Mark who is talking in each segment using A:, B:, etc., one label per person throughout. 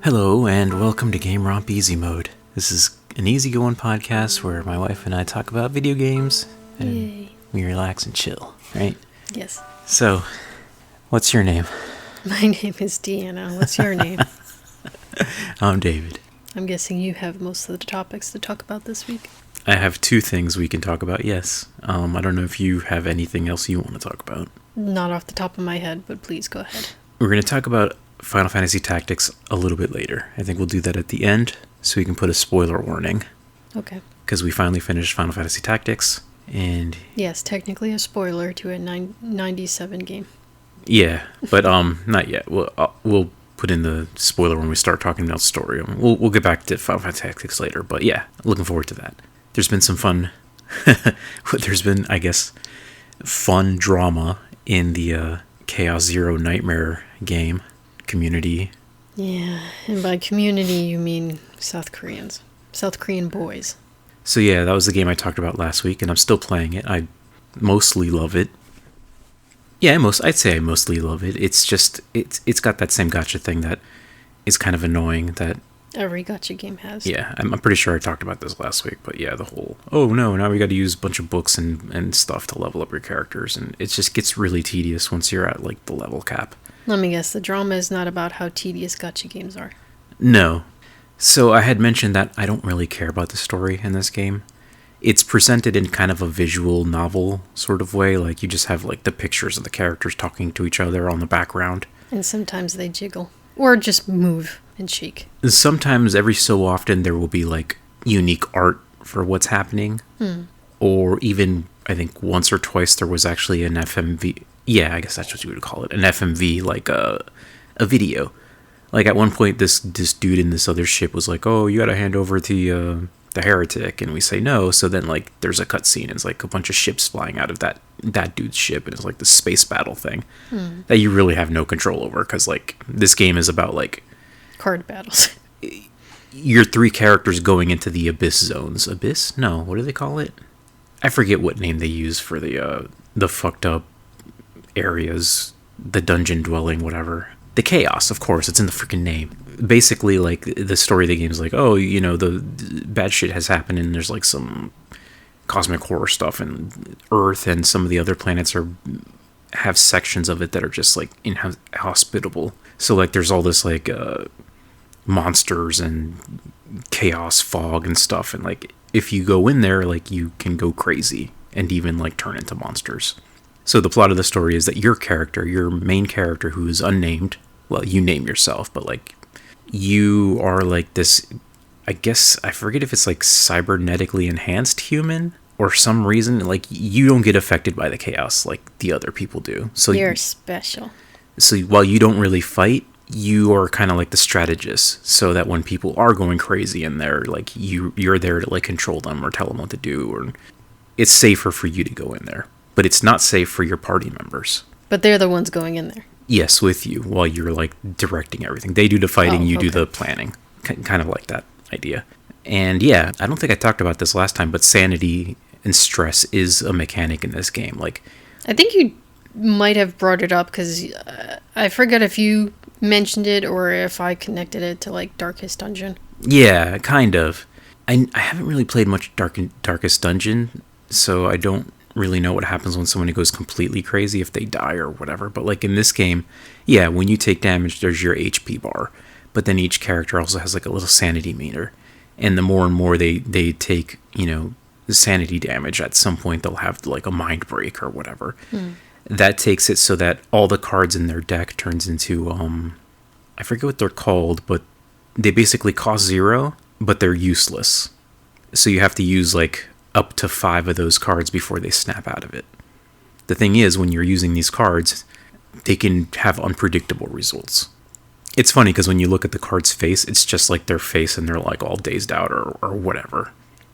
A: Hello, and welcome to GameRomp Easy Mode. This is an easygoing podcast where my wife and I talk about video games, and
B: Yay.
A: we relax and chill, right?
B: Yes.
A: So, what's your name?
B: My name is Deanna. What's your name?
A: I'm David.
B: I'm guessing you have most of the topics to talk about this week.
A: I have two things we can talk about, yes. I don't know if you have anything else you want to talk about.
B: Not off the top of my head, but please go ahead.
A: We're going to talk about Final Fantasy Tactics a little bit later. I think we'll do that at the end, so we can put a spoiler warning.
B: Okay.
A: Because we finally finished Final Fantasy Tactics, and...
B: Yes, technically a spoiler to a 97 game.
A: Yeah, but not yet. We'll put in the spoiler when we start talking about story. We'll get back to Final Fantasy Tactics later, but yeah, looking forward to that. There's been some fun... There's been, I guess, fun drama in the Chaos Zero Nightmare game community.
B: Yeah, and by community you mean South Koreans. South Korean boys.
A: So yeah, that was the game I talked about last week, and I'm still playing it. I mostly love it. Yeah, I'd say I mostly love it. It's just, it's got that same gacha thing that is kind of annoying that...
B: Every gacha game has.
A: Yeah, I'm pretty sure I talked about this last week, but yeah, the whole, oh no, now we got to use a bunch of books and stuff to level up your characters, and it just gets really tedious once you're at, like, the level cap.
B: Let me guess, the drama is not about how tedious gacha games are.
A: No. So I had mentioned that I don't really care about the story in this game. It's presented in kind of a visual novel sort of way, like you just have, like, the pictures of the characters talking to each other on the background.
B: And sometimes they jiggle. Or just move and shake.
A: Sometimes, every so often, there will be, like, unique art for what's happening. Or even, I think, once or twice there was actually an FMV. Yeah, I guess that's what you would call it. An FMV, like a video. Like, at one point, this dude in this other ship was like, oh, you gotta hand over the heretic. And we say no. So then, like, there's a cutscene. It's like a bunch of ships flying out of that dude's ship. And it's like the space battle thing that you really have no control over. Because, like, this game is about, like...
B: Card battles.
A: Your three characters going into the abyss zones. Abyss? No, what do they call it? I forget what name they use for the fucked up areas, the dungeon dwelling, whatever. The chaos, of course, it's in the freaking name. Basically, like, the story of the game is like, oh, you know, the bad shit has happened and there's, like, some cosmic horror stuff, and Earth and some of the other planets have sections of it that are just, like, inhospitable. So, like, there's all this, like, monsters and chaos fog and stuff, and, like, if you go in there, like, you can go crazy and even, like, turn into monsters. So the plot of the story is that your main character, who is unnamed, well, you name yourself, but, like, you are, like, this, I guess, I forget if it's, like, cybernetically enhanced human, or some reason, like, you don't get affected by the chaos like the other people do. So
B: You're special.
A: So while you don't really fight, you are kind of like the strategist, so that when people are going crazy in there, like, you're there to, like, control them or tell them what to do, or it's safer for you to go in there. But it's not safe for your party members.
B: But they're the ones going in there.
A: Yes, with you, while you're, like, directing everything. They do the fighting, you do the planning. Kind of like that idea. And yeah, I don't think I talked about this last time, but sanity and stress is a mechanic in this game. Like,
B: I think you might have brought it up, because I forget if you mentioned it or if I connected it to, like, Darkest Dungeon.
A: Yeah, kind of. I haven't really played much Darkest Dungeon, so I don't really know what happens when someone goes completely crazy, if they die or whatever. But, like, in this game, yeah, when you take damage, there's your HP bar. But then each character also has, like, a little sanity meter. And the more and more they take, you know, sanity damage, at some point they'll have, like, a mind break or whatever. That takes it so that all the cards in their deck turns into, I forget what they're called, but they basically cost 0, but they're useless. So you have to use, like, up to 5 of those cards before they snap out of it. The thing is, when you're using these cards, they can have unpredictable results. It's funny, because when you look at the card's face, it's just like their face and they're, like, all dazed out or whatever.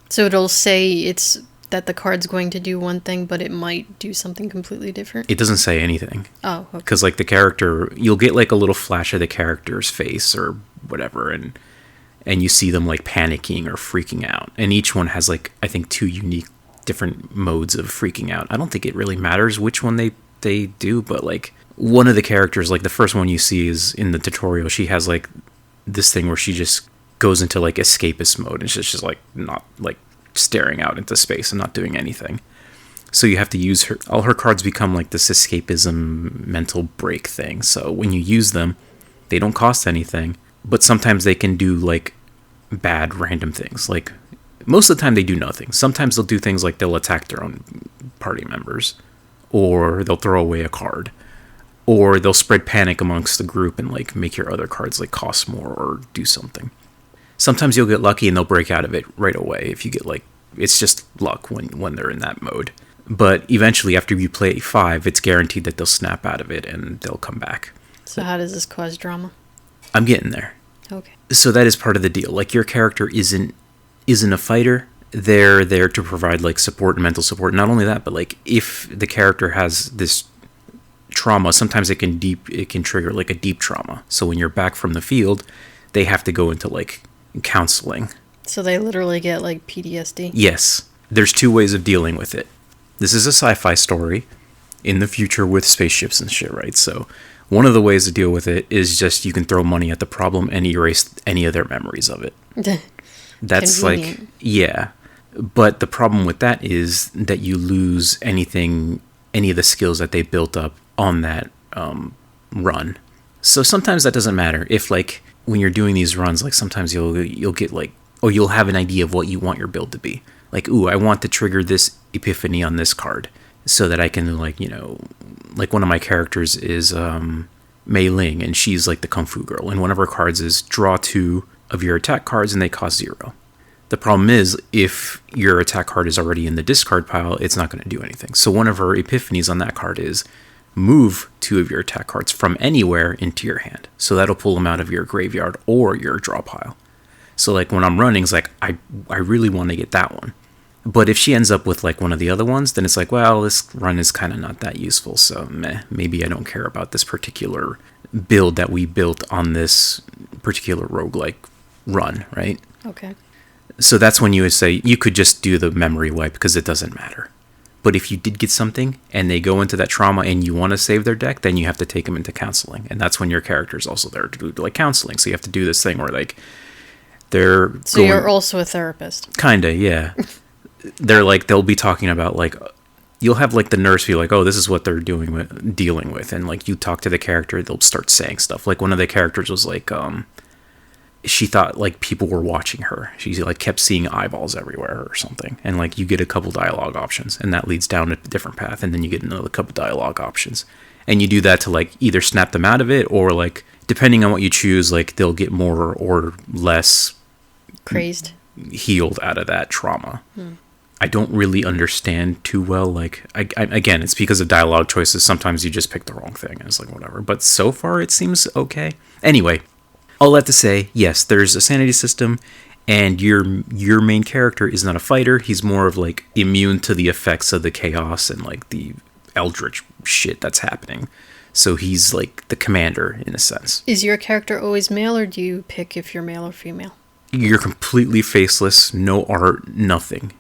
B: So it'll say it's that the card's going to do one thing, but it might do something completely different?
A: It doesn't say anything.
B: Oh, okay.
A: Because, like, the character, you'll get, like, a little flash of the character's face or whatever, and you see them, like, panicking or freaking out. And each one has, like, I think 2 unique different modes of freaking out. I don't think it really matters which one they do, but, like, one of the characters, like, the first one you see is in the tutorial, she has, like, this thing where she just goes into like escapist mode and she's just like not like staring out into space and not doing anything. So you have to use her. All her cards become like this escapism mental break thing. So when you use them, they don't cost anything, but sometimes they can do like bad random things. Like most of the time they do nothing. Sometimes they'll do things like they'll attack their own party members, or they'll throw away a card, or they'll spread panic amongst the group and like make your other cards like cost more or do something. Sometimes you'll get lucky and they'll break out of it right away if you get like, it's just luck when they're in that mode. But eventually, after you play 5, it's guaranteed that they'll snap out of it and they'll come back.
B: So how does this cause drama?
A: I'm getting there.
B: Okay.
A: So that is part of the deal. Like, your character isn't a fighter. They're there to provide, like, support and mental support. Not only that, but, like, if the character has this trauma, sometimes it can trigger, like, a deep trauma. So when you're back from the field, they have to go into, like, counseling.
B: So they literally get, like, PTSD?
A: Yes. There's 2 ways of dealing with it. This is a sci-fi story in the future with spaceships and shit, right? So one of the ways to deal with it is just you can throw money at the problem and erase any of their memories of it. That's convenient. Like, yeah. But the problem with that is that you lose any of the skills that they built up on that run. So sometimes that doesn't matter. If, like, when you're doing these runs, like, sometimes you'll get, like, or you'll have an idea of what you want your build to be. Like, ooh, I want to trigger this epiphany on this card so that I can, like, you know, like one of my characters is Mei Ling, and she's like the Kung Fu girl. And one of her cards is draw 2 of your attack cards and they cost 0. The problem is if your attack card is already in the discard pile, it's not going to do anything. So one of her epiphanies on that card is move 2 of your attack cards from anywhere into your hand. So that'll pull them out of your graveyard or your draw pile. So, like, when I'm running, it's like, I really want to get that one. But if she ends up with, like, one of the other ones, then it's like, well, this run is kind of not that useful, so maybe I don't care about this particular build that we built on this particular roguelike run, right?
B: Okay.
A: So that's when you would say, you could just do the memory wipe, because it doesn't matter. But if you did get something, and they go into that trauma, and you want to save their deck, then you have to take them into counseling. And that's when your character's also there to do, like, counseling. So you have to do this thing where, like,
B: you're also a therapist.
A: Kinda, yeah. They'll be talking about, like, you'll have, like, the nurse be like, oh, this is what they're dealing with, and, like, you talk to the character, they'll start saying stuff. Like, one of the characters was like, she thought, like, people were watching her. She, like, kept seeing eyeballs everywhere or something, and, like, you get a couple dialogue options, and that leads down a different path, and then you get another couple dialogue options, and you do that to, like, either snap them out of it, or, like, depending on what you choose, like, they'll get more or less
B: crazed,
A: healed out of that trauma. I don't really understand too well. Like, again, it's because of dialogue choices. Sometimes you just pick the wrong thing, and it's like, whatever. But so far, it seems okay. Anyway, all that to say, yes, there's a sanity system, and your main character is not a fighter. He's more of, like, immune to the effects of the chaos and, like, the eldritch shit that's happening. So he's, like, the commander, in a sense.
B: Is your character always male, or do you pick if you're male or female?
A: You're completely faceless, no art, nothing.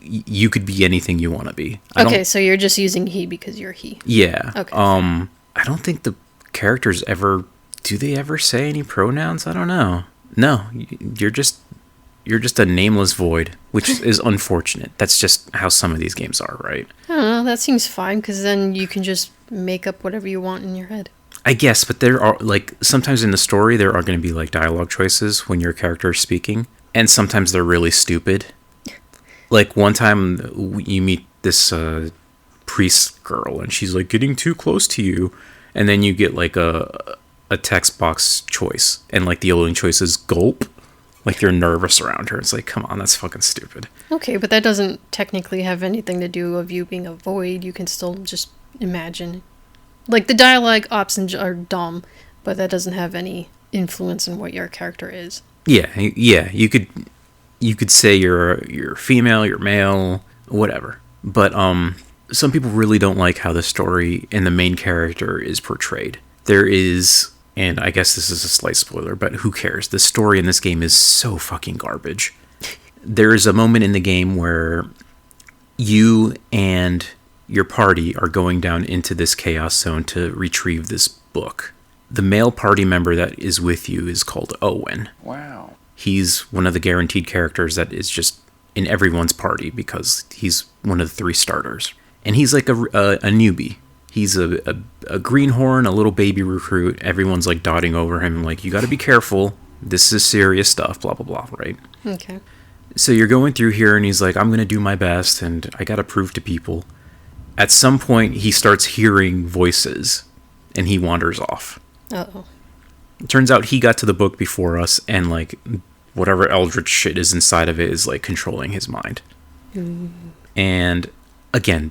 A: You could be anything you want to be.
B: Okay, so you're just using he because you're he.
A: Yeah.
B: Okay.
A: I don't think the characters ever... Do they ever say any pronouns? I don't know. No, you're just a nameless void, which is unfortunate. That's just how some of these games are, right?
B: I don't know, that seems fine, because then you can just make up whatever you want in your head.
A: I guess, but there are, like, sometimes in the story there are going to be, like, dialogue choices when your character is speaking, and sometimes they're really stupid. Like, one time you meet this priest girl, and she's, like, getting too close to you, and then you get, like, a text box choice, and, like, the only choice is gulp. Like, you're nervous around her. It's like, come on, that's fucking stupid.
B: Okay, but that doesn't technically have anything to do with you being a void. You can still just imagine. Like, the dialogue options are dumb, but that doesn't have any influence on what your character is. Yeah.
A: You could say you're female, you're male, whatever. But some people really don't like how the story and the main character is portrayed. There is, and I guess this is a slight spoiler, but who cares? The story in this game is so fucking garbage. There is a moment in the game where you and your party are going down into this chaos zone to retrieve this book. the male party member that is with you is called Owen.
C: Wow.
A: He's one of the guaranteed characters that is just in everyone's party because he's one of the 3 starters. And he's like a newbie. He's a greenhorn, a little baby recruit. Everyone's like dotting over him, like, you got to be careful. This is serious stuff, blah, blah, blah, right?
B: Okay.
A: So you're going through here, and he's like, I'm going to do my best, and I got to prove to people. At some point, he starts hearing voices, and he wanders off.
B: Uh-oh.
A: It turns out he got to the book before us, and, like, whatever eldritch shit is inside of it is, like, controlling his mind. And, again,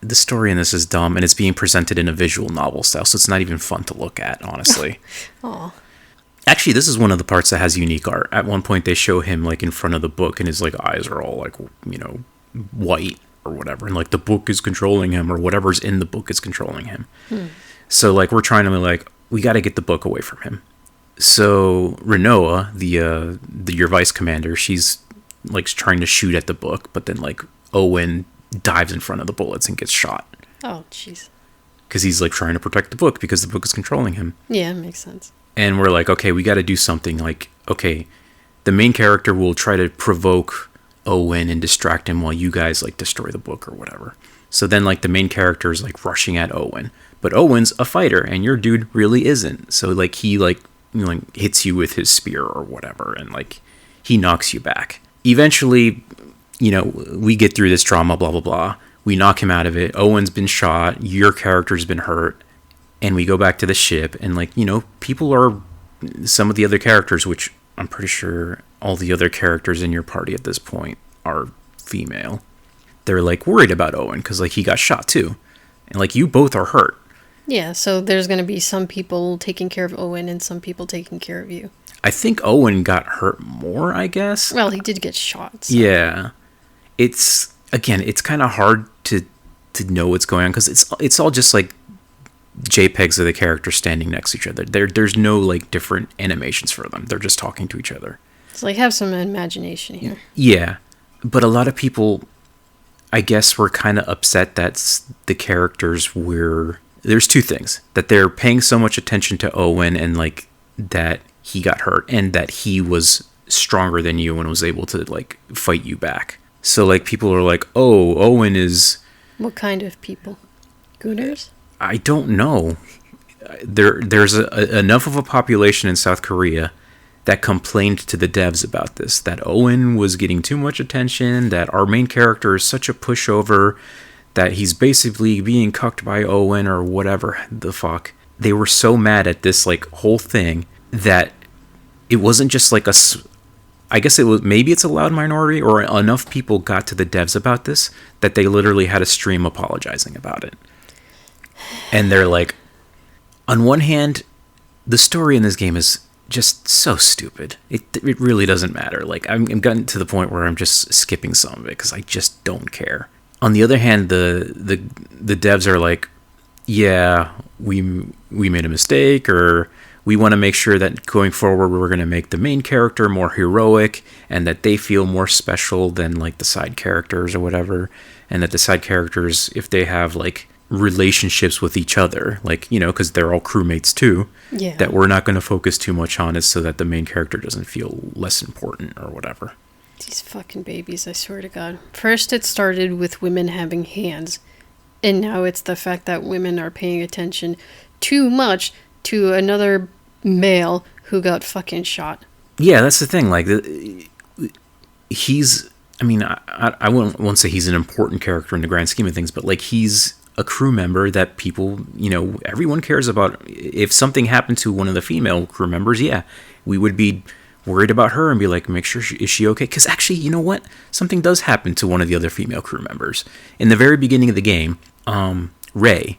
A: the story in this is dumb, and it's being presented in a visual novel style, so it's not even fun to look at, honestly.
B: Aw.
A: Actually, this is one of the parts that has unique art. At one point, they show him, like, in front of the book, and his, like, eyes are all, like, you know, white or whatever. And, like, the book is controlling him, or whatever's in the book is controlling him. So, like, we're trying to be like, we got to get the book away from him. So, Renoa, your vice commander, she's, like, trying to shoot at the book, but then, like, Owen dives in front of the bullets and gets shot.
B: Oh, jeez.
A: Because he's, like, trying to protect the book because the book is controlling him.
B: Yeah, makes sense.
A: And we're like, okay, we got to do something. Like, okay, the main character will try to provoke Owen and distract him while you guys, like, destroy the book or whatever. So then, like, the main character is, like, rushing at Owen. But Owen's a fighter, and your dude really isn't. So, like, he, like, you know, like, hits you with his spear or whatever, and, like, he knocks you back. Eventually, you know, we get through this drama, blah, blah, blah. We knock him out of it. Owen's been shot. Your character's been hurt. And we go back to the ship, and, like, you know, people are, some of the other characters, which I'm pretty sure all the other characters in your party at this point are female. They're, like, worried about Owen, because, like, he got shot, too. And, like, you both are hurt.
B: Yeah, so there's going to be some people taking care of Owen and some people taking care of you.
A: I think Owen got hurt more, I guess.
B: Well, he did get shot. So.
A: Yeah. It's, again, it's kind of hard to know what's going on, because it's all just, like, JPEGs of the characters standing next to each other. There's no, like, different animations for them. They're just talking to each other.
B: It's like, have some imagination here.
A: Yeah. But a lot of people, I guess, were kind of upset that the characters were... There's 2 things. That they're paying so much attention to Owen, and, like, that he got hurt, and that he was stronger than you and was able to, like, fight you back. So, like, people are like, oh, Owen is...
B: What kind of people? Gooners?
A: I don't know. There's enough of a population in South Korea that complained to the devs about this, that Owen was getting too much attention, that our main character is such a pushover, that he's basically being cucked by Owen or whatever the fuck. They were so mad at this, like, whole thing that it wasn't just like I guess it was, maybe it's a loud minority, or enough people got to the devs about this that they literally had a stream apologizing about it. And they're like, on one hand, the story in this game is just so stupid. It really doesn't matter. Like, I'm gotten to the point where I'm just skipping some of it because I just don't care. On the other hand, the devs are like, yeah, we made a mistake, or we want to make sure that going forward we're going to make the main character more heroic, and that they feel more special than, like, the side characters or whatever, and that the side characters, if they have, like, relationships with each other, like, you know, because they're all crewmates too,
B: Yeah.
A: that we're not going to focus too much on it so that the main character doesn't feel less important or whatever.
B: These fucking babies, I swear to God. First it started with women having hands, and now it's the fact that women are paying attention too much to another male who got fucking shot.
A: Yeah, that's the thing. Like, he's, I mean, I won't say he's an important character in the grand scheme of things, but, like, he's a crew member that people, you know, everyone cares about. If something happened to one of the female crew members, yeah, we would be worried about her and be like, make sure, is she okay? Because actually, you know what? Something does happen to one of the other female crew members. In the very beginning of the game, Ray,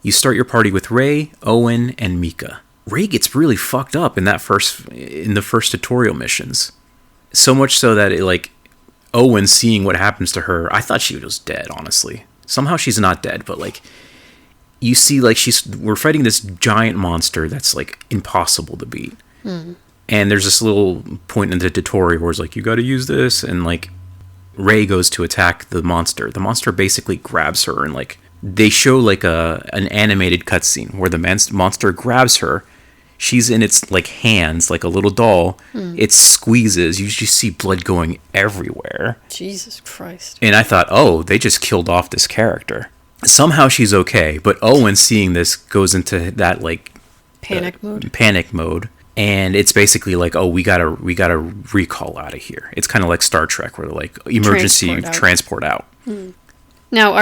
A: you start your party with Ray, Owen, and Mika. Ray gets really fucked up in the first tutorial missions. So much so that, like, Owen seeing what happens to her, I thought she was dead, honestly. Somehow she's not dead, but, like, you see, like, we're fighting this giant monster that's, like, impossible to beat. And there's this little point in the tutorial where it's like, you gotta use this, and, like, Ray goes to attack the monster. The monster basically grabs her and, like, they show like an animated cutscene where the monster grabs her. She's in its like hands, like a little doll. It squeezes. You just see blood going everywhere.
B: Jesus Christ.
A: And I thought, oh, they just killed off this character. Somehow she's okay, but Owen seeing this goes into that like
B: Panic mode.
A: Panic mode. And it's basically like, oh, we gotta recall out of here. It's kind of like Star Trek, where like emergency transport out.
B: Now,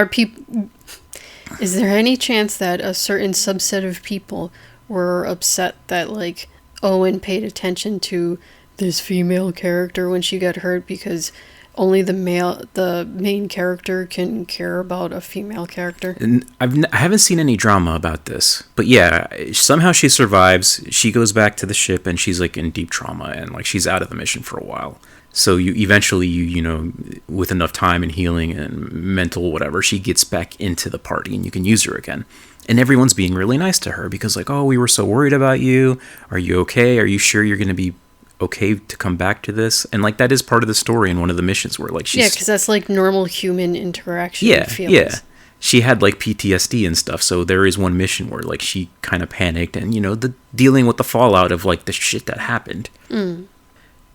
B: is there any chance that a certain subset of people were upset that like Owen paid attention to this female character when she got hurt because only the main character can care about a female character?
A: And I haven't seen any drama about this, but yeah, somehow she survives. She goes back to the ship and she's like in deep trauma and like she's out of the mission for a while. So you eventually, you know, with enough time and healing and mental whatever, she gets back into the party and you can use her again. And everyone's being really nice to her because like, oh, we were so worried about you. Are you okay? Are you sure you're going to be okay to come back to this? And like that is part of the story in one of the missions where like she's
B: because that's like normal human interaction.
A: Yeah. She had like PTSD and stuff, so there is one mission where like she kind of panicked and, you know, the dealing with the fallout of like the shit that happened. And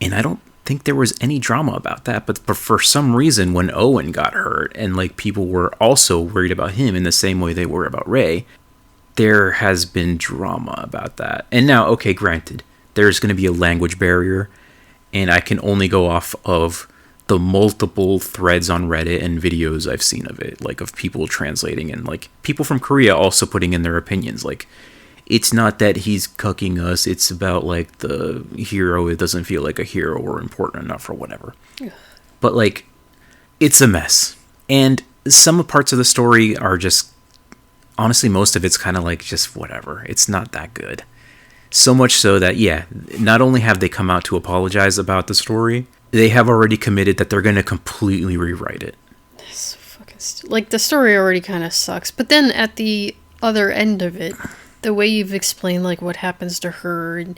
A: I don't think there was any drama about that, but for some reason when Owen got hurt and like people were also worried about him in the same way they were about Ray, there has been drama about that. And now, okay, granted, there's going to be a language barrier, and I can only go off of the multiple threads on Reddit and videos I've seen of it, like of people translating and like people from Korea also putting in their opinions. Like, it's not that he's cucking us, it's about like the hero, it doesn't feel like a hero or important enough or whatever. Yeah. But like, it's a mess. And some parts of the story are just, honestly, most of it's kind of like just whatever. It's not that good. So much so that, yeah, not only have they come out to apologize about the story, they have already committed that they're going to completely rewrite it.
B: That's fucking like, the story already kind of sucks. But then at the other end of it, the way you've explained like what happens to her and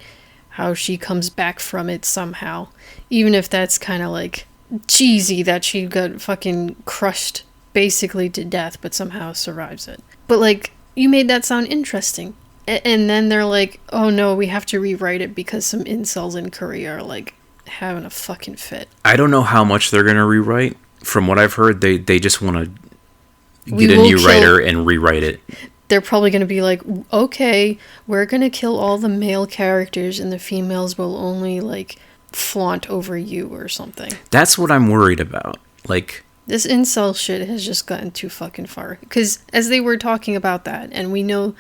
B: how she comes back from it somehow, even if that's kind of like cheesy that she got fucking crushed basically to death but somehow survives it. But like, you made that sound interesting. And then they're like, oh no, we have to rewrite it because some incels in Korea are like having a fucking fit.
A: I don't know how much they're going to rewrite. From what I've heard, they just want to get a new writer and rewrite it.
B: They're probably going to be like, okay, we're going to kill all the male characters and the females will only like flaunt over you or something.
A: That's what I'm worried about. Like,
B: this incel shit has just gotten too fucking far. Because as they were talking about that, and we know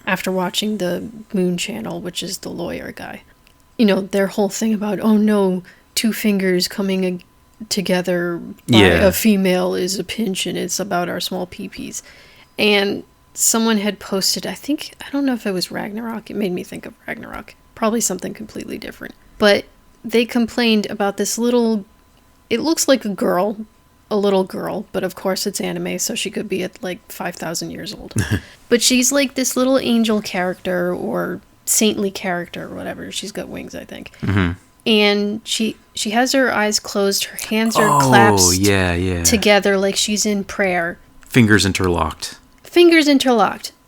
B: after watching the Moon Channel, which is the lawyer guy, you know, their whole thing about, oh no, two fingers coming together by a female is a pinch and it's about our small peepees. And someone had posted, I don't know if it was Ragnarok. It made me think of Ragnarok. Probably something completely different. But they complained about this little, it looks like a little girl, but of course it's anime, so she could be at like 5,000 years old. But she's like this little angel character or saintly character or whatever. She's got wings, I think. Mm-hmm. And she has her eyes closed, her hands are clasped together like she's in prayer.
A: Fingers interlocked,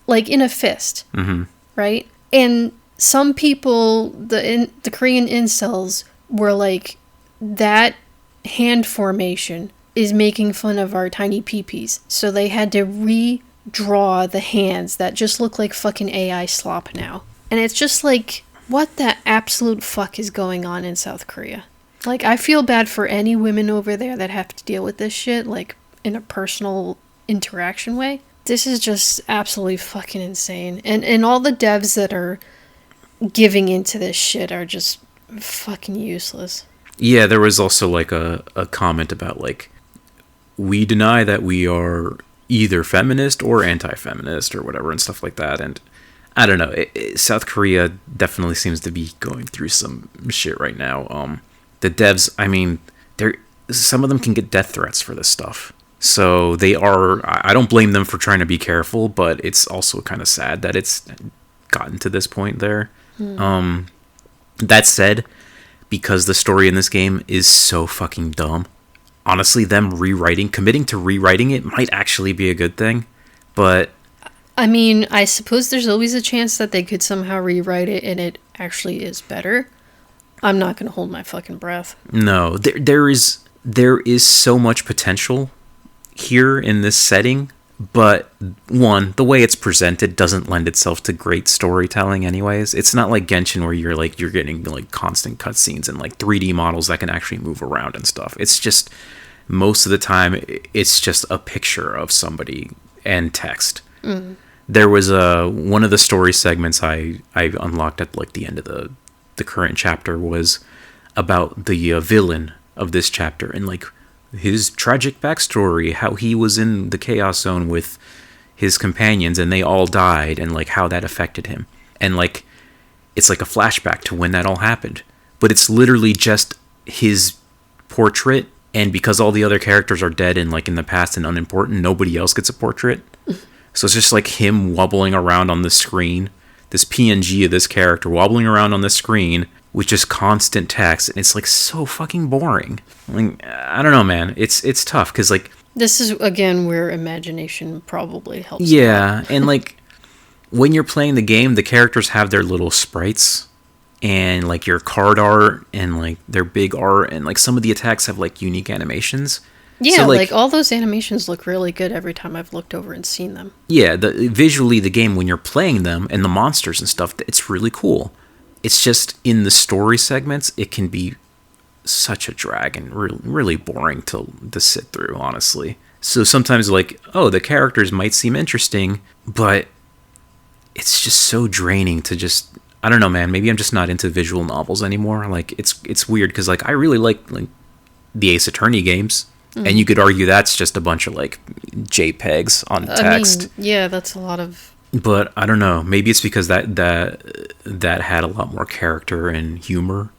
A: like in a fist, right? And some people, the Korean incels, were like, that hand formation is making fun of our tiny peepees. So they had to redraw the hands that just look like fucking AI slop now. And it's just like, what the absolute fuck is going on in South Korea? Like, I feel bad for any women over there that have to deal with this shit, like, in a personal interaction way. This is just absolutely fucking insane. And all the devs that are giving into this shit are just fucking useless. Yeah, there was also like a comment about like, we deny that we are either feminist or anti-feminist or whatever and stuff like that. And I don't know, South Korea definitely seems to be going through some shit right now. The devs, I mean, some of them can get death threats for this stuff. So I don't blame them for trying to be careful, but it's also kind of sad that it's gotten to this point there. That said, because the story in this game is so fucking dumb, honestly, them committing to rewriting it might actually be a good thing. But
B: I mean, I suppose there's always a chance that they could somehow rewrite it and it actually is better. I'm not going to hold my fucking breath.
A: no, there is so much potential here in this setting, but one, the way it's presented doesn't lend itself to great storytelling anyways. It's not like Genshin where you're getting like constant cutscenes and like 3D models that can actually move around and stuff. It's just most of the time it's just a picture of somebody and text. There was one of the story segments I unlocked at like the end of the current chapter was about the villain of this chapter and like his tragic backstory, how he was in the Chaos Zone with his companions and they all died, and like how that affected him. And like it's like a flashback to when that all happened. But it's literally just his portrait, and because all the other characters are dead and like in the past and unimportant, nobody else gets a portrait. So it's just like him wobbling around on the screen, this PNG of this character wobbling around on the screen with just constant text, and it's like so fucking boring. Like, I don't know, man. It's tough because like
B: This is, again, where imagination probably helps.
A: yeah, and like when you're playing the game, the characters have their little sprites and like your card art and like their big art, and like some of the attacks have like unique animations.
B: Yeah,
A: So,
B: like all those animations look really good every time I've looked over and seen them.
A: yeah, visually the game when you're playing them and the monsters and stuff, it's really cool. It's just in the story segments, it can be such a drag and really boring to sit through, honestly. So sometimes like, oh, the characters might seem interesting, but it's just so draining to just, I don't know, man. Maybe I'm just not into visual novels anymore. Like it's weird because like I really like the Ace Attorney games. And you could argue that's just a bunch of like JPEGs on text.
B: I mean, yeah, that's a lot of.
A: But I don't know. Maybe it's because that had a lot more character and humor.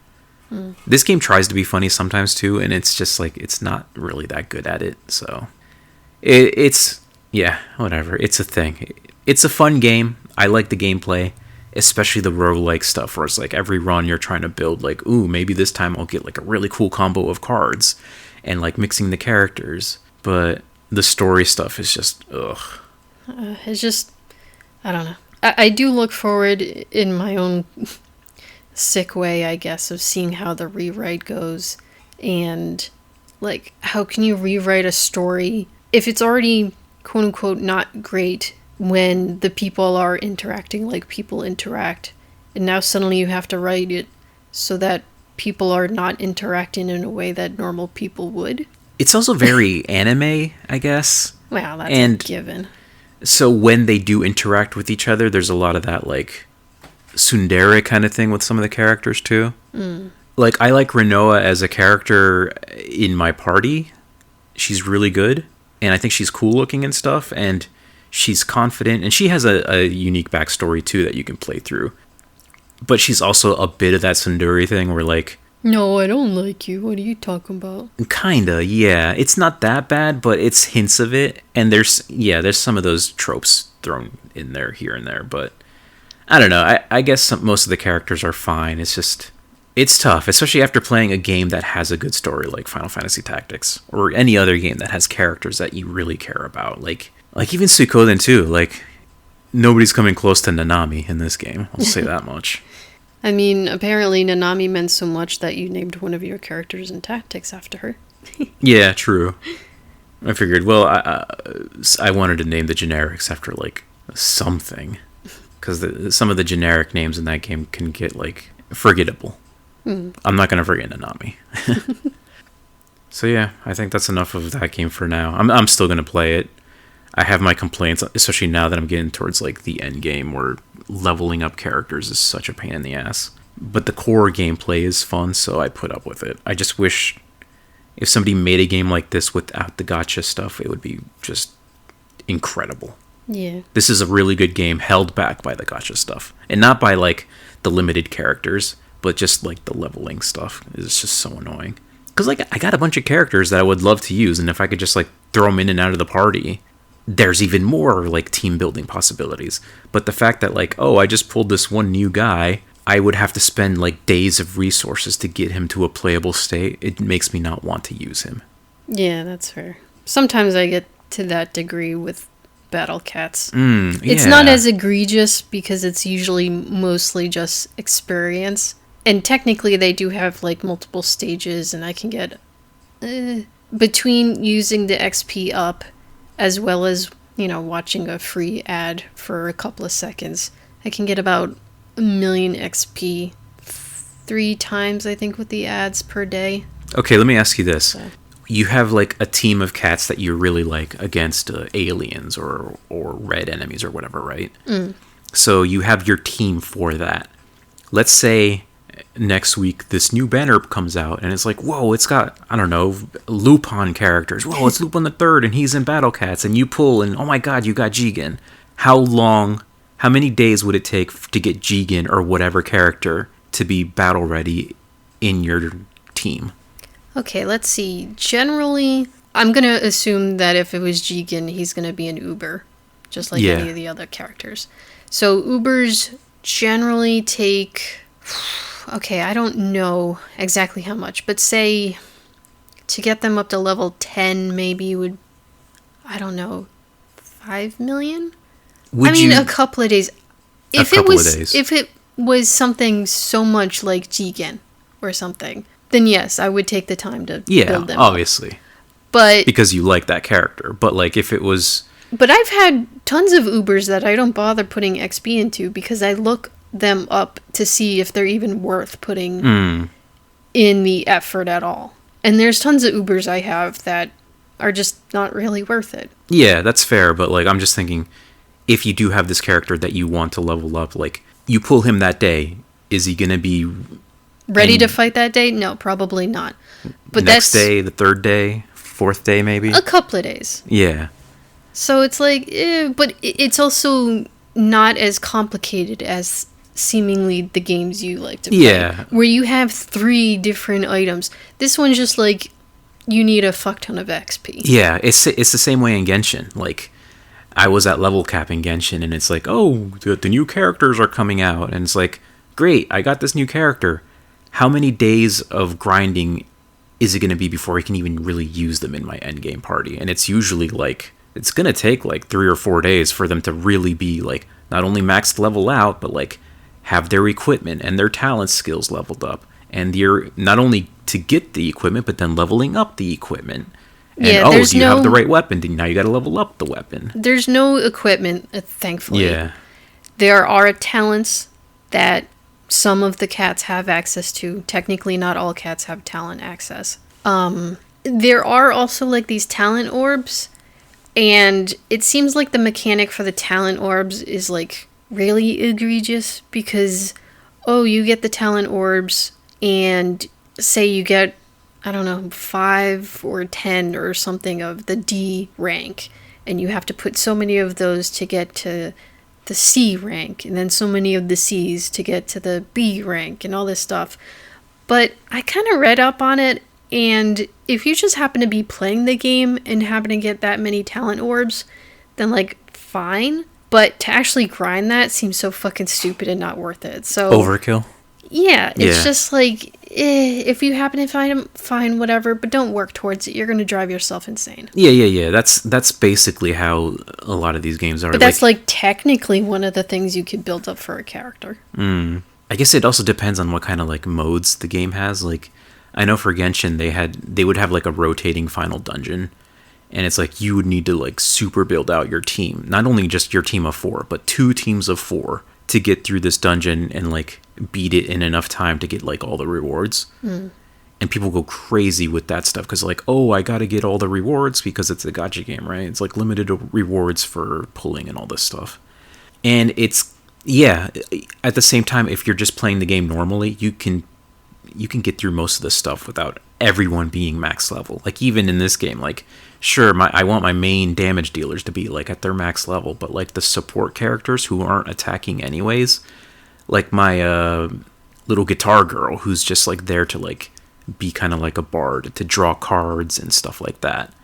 A: This game tries to be funny sometimes too, and it's just like it's not really that good at it. So it's yeah, whatever. It's a thing. It's a fun game. I like the gameplay, especially the roguelike stuff where it's like every run you're trying to build like, ooh, maybe this time I'll get like a really cool combo of cards. And like mixing the characters, but the story stuff is just ugh.
B: It's just, I don't know. I do look forward in my own sick way, I guess, of seeing how the rewrite goes, and like how can you rewrite a story if it's already quote unquote not great when the people are interacting like people interact, and now suddenly you have to write it so that people are not interacting in a way that normal people would.
A: It's also very anime, I guess.
B: Well, that's a given.
A: So when they do interact with each other, there's a lot of that like tsundere kind of thing with some of the characters too. Like I like Renoa as a character in my party. She's really good, and I think she's cool looking and stuff, and she's confident, and she has a unique backstory too that you can play through. But she's also a bit of that tsundere thing where like,
B: no, I don't like you. What are you talking about?
A: Kinda, yeah. It's not that bad, but it's hints of it. And there's some of those tropes thrown in there here and there. But I don't know. I guess most of the characters are fine. It's just, it's tough, especially after playing a game that has a good story like Final Fantasy Tactics or any other game that has characters that you really care about. Like even Suikoden too. Like nobody's coming close to Nanami in this game. I'll say that much.
B: I mean, apparently Nanami meant so much that you named one of your characters in Tactics after her.
A: Yeah, true. I figured, well, I wanted to name the generics after, like, something. Because some of the generic names in that game can get, like, forgettable. I'm not going to forget Nanami. So, yeah, I think that's enough of that game for now. I'm still going to play it. I have my complaints, especially now that I'm getting towards, like, the end game where leveling up characters is such a pain in the ass. But the core gameplay is fun, so I put up with it. I just wish if somebody made a game like this without the gacha stuff, it would be just incredible.
B: Yeah.
A: This is a really good game held back by the gacha stuff. And not by, like, the limited characters, but just, like, the leveling stuff is just so annoying. Because, like, I got a bunch of characters that I would love to use, and if I could just, like, throw them in and out of the party, there's even more, like, team building possibilities. But the fact that, like, oh, I just pulled this one new guy, I would have to spend, like, days of resources to get him to a playable state. It makes me not want to use him.
B: Yeah, that's fair. Sometimes I get to that degree with battle cats.
A: Yeah.
B: It's not as egregious because it's usually mostly just experience. And technically they do have like multiple stages, and I can get between using the XP up as well as, watching a free ad for a couple of seconds, I can get about 1,000,000 XP 3 times, I think, with the ads per day.
A: Okay, let me ask you this.
B: So.
A: You have like a team of cats that you really like against aliens or red enemies or whatever, right? So you have your team for that. Let's say next week this new banner comes out and it's like, whoa, it's got, I don't know, Lupin characters. Whoa, it's Lupin the Third and he's in Battle Cats, and you pull and oh my god, you got Jigen. How many days would it take to get Jigen or whatever character to be battle ready in your team?
B: Okay, let's see. Generally, I'm going to assume that if it was Jigen, he's going to be an Uber, just like any of the other characters. So Ubers generally take... Okay, I don't know exactly how much, but say to get them up to level 10 maybe would, I don't know, 5 million? A couple of days. If it was something so much like Jigen or something, then yes, I would take the time to build them
A: obviously.
B: Up. But
A: because you like that character. But like if it was...
B: But I've had tons of Ubers that I don't bother putting XP into because I look them up to see if they're even worth putting in the effort at all. And there's tons of Ubers I have that are just not really worth it.
A: Yeah, that's fair, but like I'm just thinking, if you do have this character that you want to level up, like you pull him that day, is he gonna be
B: ready to fight that day? No, probably not. But
A: next day, the third day, fourth day maybe?
B: A couple of days.
A: Yeah.
B: So it's like, but it's also not as complicated as seemingly the games you like to play.
A: Yeah.
B: Where you have 3 different items. This one's just like, you need a fuck ton of XP.
A: Yeah, it's the same way in Genshin. Like, I was at level cap in Genshin, and it's like, oh, the new characters are coming out. And it's like, great, I got this new character. How many days of grinding is it going to be before I can even really use them in my endgame party? And it's usually like, it's going to take like 3 or 4 days for them to really be like, not only maxed level out, but like have their equipment and their talent skills leveled up. And you're not only to get the equipment, but then leveling up the equipment. And do you have the right weapon? Now you got to level up the weapon.
B: There's no equipment, thankfully.
A: Yeah.
B: There are talents that some of the cats have access to. Technically, not all cats have talent access. There are also like these talent orbs, and it seems like the mechanic for the talent orbs is like really egregious because, you get the talent orbs and say you get, I don't know, 5 or 10 or something of the D rank, and you have to put so many of those to get to the C rank, and then so many of the C's to get to the B rank, and all this stuff. But I kind of read up on it, and if you just happen to be playing the game and happen to get that many talent orbs, then like, fine. But to actually grind that seems so fucking stupid and not worth it. So
A: overkill?
B: Yeah, it's just like, if you happen to find them, fine, whatever, but don't work towards it. You're going to drive yourself insane.
A: Yeah. That's basically how a lot of these games are.
B: But that's like technically one of the things you could build up for a character.
A: I guess it also depends on what kind of like modes the game has. Like, I know for Genshin they would have like a rotating final dungeon, and it's like you would need to like super build out your team, not only just your team of 4, but 2 teams of 4 to get through this dungeon and like beat it in enough time to get like all the rewards. And people go crazy with that stuff because like, oh, I gotta get all the rewards because it's a gacha game, right? It's like limited rewards for pulling and all this stuff. And it's, yeah, at the same time, if you're just playing the game normally, you can get through most of the stuff without everyone being max level. Like even in this game, like sure, I want my main damage dealers to be like at their max level, but like the support characters who aren't attacking anyways, like my little guitar girl who's just like there to like be kind of like a bard to draw cards and stuff like that.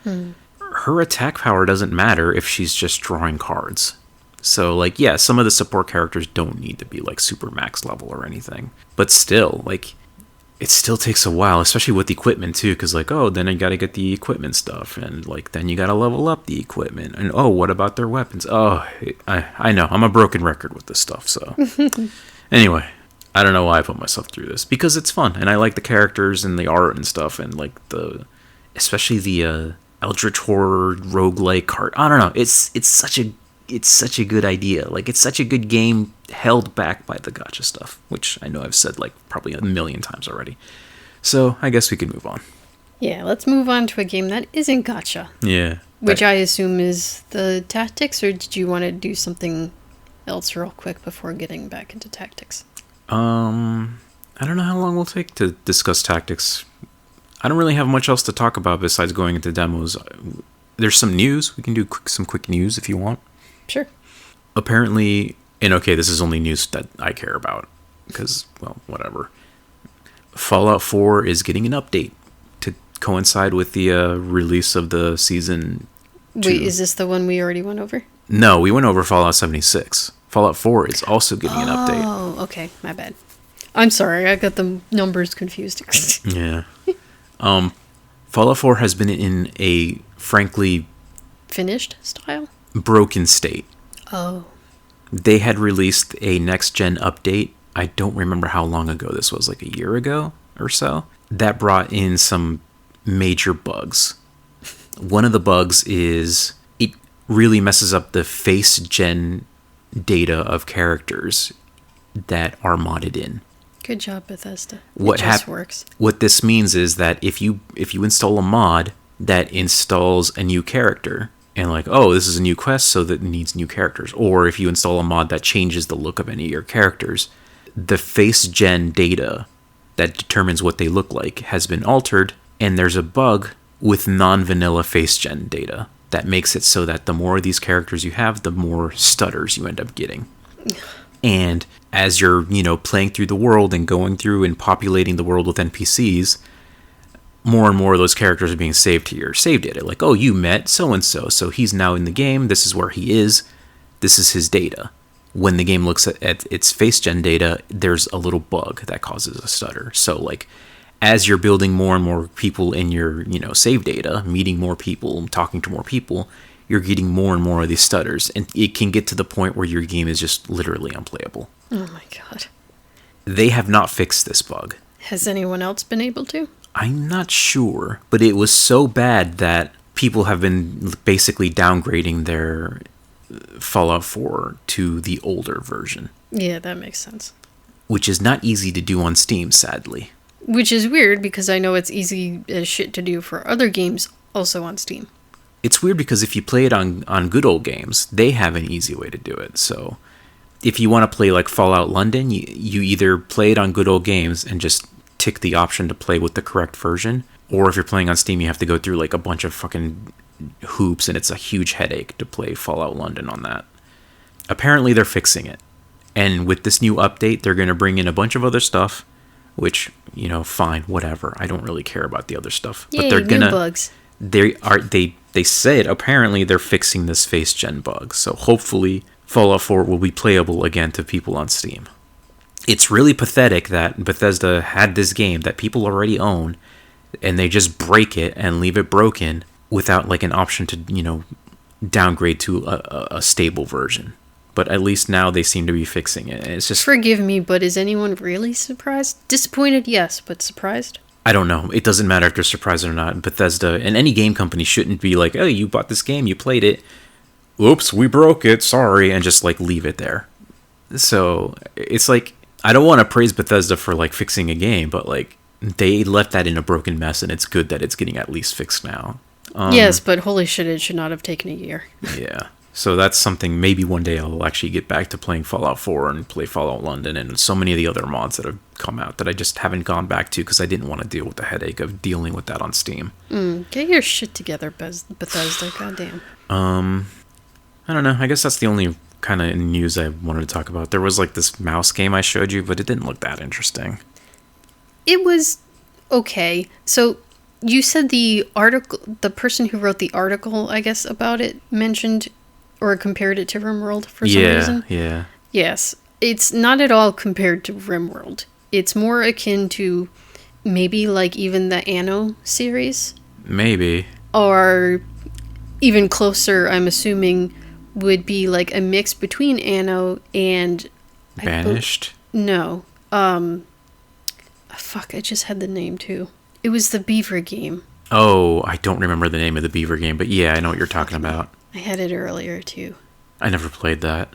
A: Her attack power doesn't matter if she's just drawing cards. So like, yeah, some of the support characters don't need to be like super max level or anything, but still, like, it still takes a while, especially with equipment too, because like, oh, then I gotta get the equipment stuff, and like then you gotta level up the equipment, and oh, what about their weapons? Oh, I know, I'm a broken record with this stuff. So anyway, I don't know why I put myself through this, because it's fun, and I like the characters and the art and stuff, and like especially the Eldritch horror roguelike card. I don't know, it's such a good idea. Like, it's such a good game held back by the gacha stuff, which I know I've said like probably a million times already. So I guess we can move on.
B: Yeah, let's move on to a game that isn't gacha.
A: Yeah.
B: Which I assume is the tactics, or did you want to do something else real quick before getting back into tactics?
A: I don't know how long we'll take to discuss tactics. I don't really have much else to talk about besides going into demos. There's some news. We can do some quick news if you want.
B: Sure.
A: Apparently, and okay, this is only news that I care about, because, well, whatever. Fallout 4 is getting an update to coincide with the release of the season 2.
B: Wait, is this the one we already went over?
A: No, we went over Fallout 76. Fallout 4 is also getting an update.
B: Oh, okay, my bad. I'm sorry, I got the numbers confused.
A: Yeah. Fallout 4 has been in a, frankly,
B: finished style?
A: Broken state.
B: Oh.
A: They had released a next-gen update. I don't remember how long ago this was, like a year ago or so. That brought in some major bugs. One of the bugs is it really messes up the face gen data of characters that are modded in.
B: Good job, Bethesda.
A: It just
B: works.
A: What this means is that if you install a mod that installs a new character, and like, oh, this is a new quest, so that it needs new characters. Or if you install a mod that changes the look of any of your characters, the face gen data that determines what they look like has been altered, and there's a bug with non-vanilla face gen data that makes it so that the more of these characters you have, the more stutters you end up getting. And as you're, playing through the world and going through and populating the world with NPCs, more and more of those characters are being saved to your save data. Like, oh, you met so-and-so, so he's now in the game, this is where he is, this is his data. When the game looks at its face gen data, there's a little bug that causes a stutter. So, like, as you're building more and more people in your, save data, meeting more people, talking to more people, you're getting more and more of these stutters. And it can get to the point where your game is just literally unplayable.
B: Oh my god.
A: They have not fixed this bug.
B: Has anyone else been able to?
A: I'm not sure, but it was so bad that people have been basically downgrading their Fallout 4 to the older version.
B: Yeah, that makes sense.
A: Which is not easy to do on Steam, sadly.
B: Which is weird, because I know it's easy as shit to do for other games also on Steam.
A: It's weird because if you play it on Good Old Games, they have an easy way to do it. So if you want to play like Fallout London, you either play it on Good Old Games and just tick the option to play with the correct version, or if you're playing on Steam, you have to go through like a bunch of fucking hoops, and it's a huge headache to play Fallout London on that. Apparently they're fixing it, and with this new update, they're going to bring in a bunch of other stuff, which, fine, whatever. I don't really care about the other stuff.
B: Yay,
A: but they're gonna
B: new bugs.
A: They said apparently they're fixing this face gen bug, so hopefully Fallout 4 will be playable again to people on Steam. It's really pathetic that Bethesda had this game that people already own, and they just break it and leave it broken without like an option to, downgrade to a stable version. But at least now they seem to be fixing it. It's just,
B: forgive me, but is anyone really surprised? Disappointed, yes, but surprised?
A: I don't know. It doesn't matter if they're surprised or not. Bethesda and any game company shouldn't be like, oh, you bought this game, you played it. Oops, we broke it, sorry, and just like leave it there. So it's like, I don't want to praise Bethesda for like fixing a game, but like they left that in a broken mess, and it's good that it's getting at least fixed now.
B: Yes, but holy shit, it should not have taken a year.
A: Yeah. So that's something maybe one day I'll actually get back to playing Fallout 4 and play Fallout London and so many of the other mods that have come out that I just haven't gone back to because I didn't want to deal with the headache of dealing with that on Steam.
B: Get your shit together, Bethesda, goddamn.
A: I don't know. I guess that's the only kind of news I wanted to talk about. There was like this mouse game I showed you, but it didn't look that interesting.
B: It was okay. So you said the person who wrote the article, I guess, about it mentioned or compared it to RimWorld for some reason.
A: Yeah.
B: Yes. It's not at all compared to RimWorld. It's more akin to maybe like even the Anno series,
A: Maybe.
B: or even closer, I'm assuming, would be like a mix between Anno and
A: Banished?
B: no. Fuck, I just had the name too. It was the Beaver game.
A: Oh, I don't remember the name of the Beaver game, but yeah, I know what you're talking about.
B: I had it earlier too.
A: I never played that.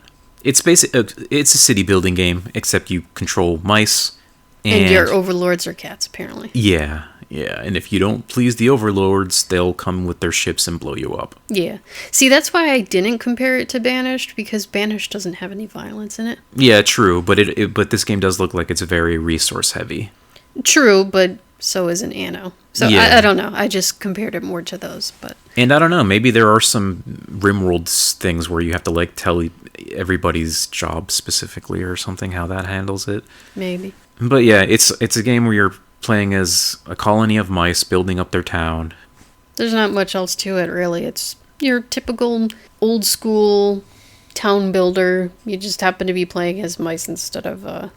A: It's it's a city building game, except you control mice.
B: And your overlords are cats, apparently.
A: Yeah, yeah. And if you don't please the overlords, they'll come with their ships and blow you up.
B: Yeah. See, that's why I didn't compare it to Banished, because Banished doesn't have any violence in it.
A: Yeah, true, but but this game does look like it's very resource heavy.
B: True, but so is an Anno. So
A: Yeah.
B: I don't know. I just compared it more to those, but...
A: And I don't know, maybe there are some RimWorld things where you have to like tell everybody's job specifically or something, how that handles it.
B: Maybe.
A: But yeah, it's a game where you're playing as a colony of mice building up their town.
B: There's not much else to it, really. It's your typical old school town builder. You just happen to be playing as mice instead of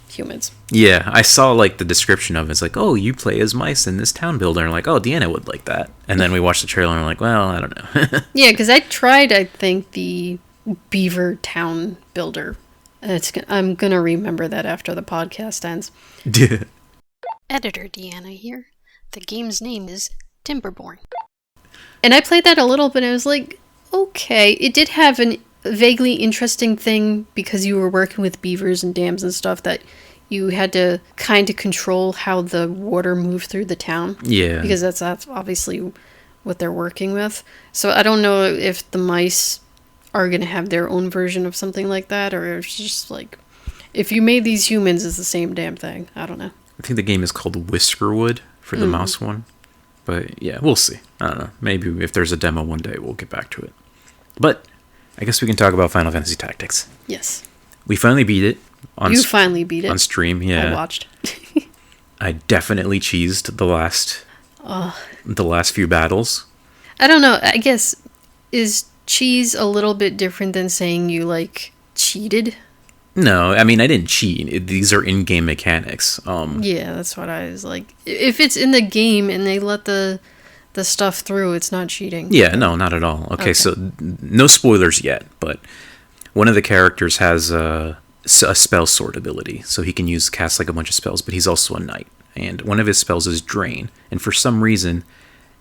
B: humans.
A: Yeah, I saw like the description of it. It's like, oh, you play as mice in this town builder. And like, oh, Deanna would like that. And then we watched the trailer and we're like, well, I don't know.
B: Yeah, because I tried, I think, the Beaver Town Builder. I'm going to remember that after the podcast ends. Editor Deanna here. The game's name is Timberborn. And I played that a little bit and I was like, okay. It did have a vaguely interesting thing because you were working with beavers and dams and stuff that you had to kind of control how the water moved through the town.
A: Yeah.
B: Because that's obviously what they're working with. So I don't know if the mice are going to have their own version of something like that, or it's just like, if you made these humans, it's the same damn thing. I don't know.
A: I think the game is called Whiskerwood for the mouse one. But yeah, we'll see. I don't know. Maybe if there's a demo one day, we'll get back to it. But I guess we can talk about Final Fantasy Tactics.
B: Yes.
A: We finally beat it.
B: You finally beat it.
A: On stream, yeah.
B: I watched.
A: I definitely cheesed the last few battles.
B: I don't know. I guess, is cheese a little bit different than saying you, like, cheated?
A: No, I mean, I didn't cheat. These are in-game mechanics.
B: Yeah, that's what I was like. If it's in the game and they let the stuff through, it's not cheating.
A: Yeah, no, not at all. Okay, so no spoilers yet, but one of the characters has a spell sword ability, so he can cast like a bunch of spells, but he's also a knight. And one of his spells is Drain. And for some reason,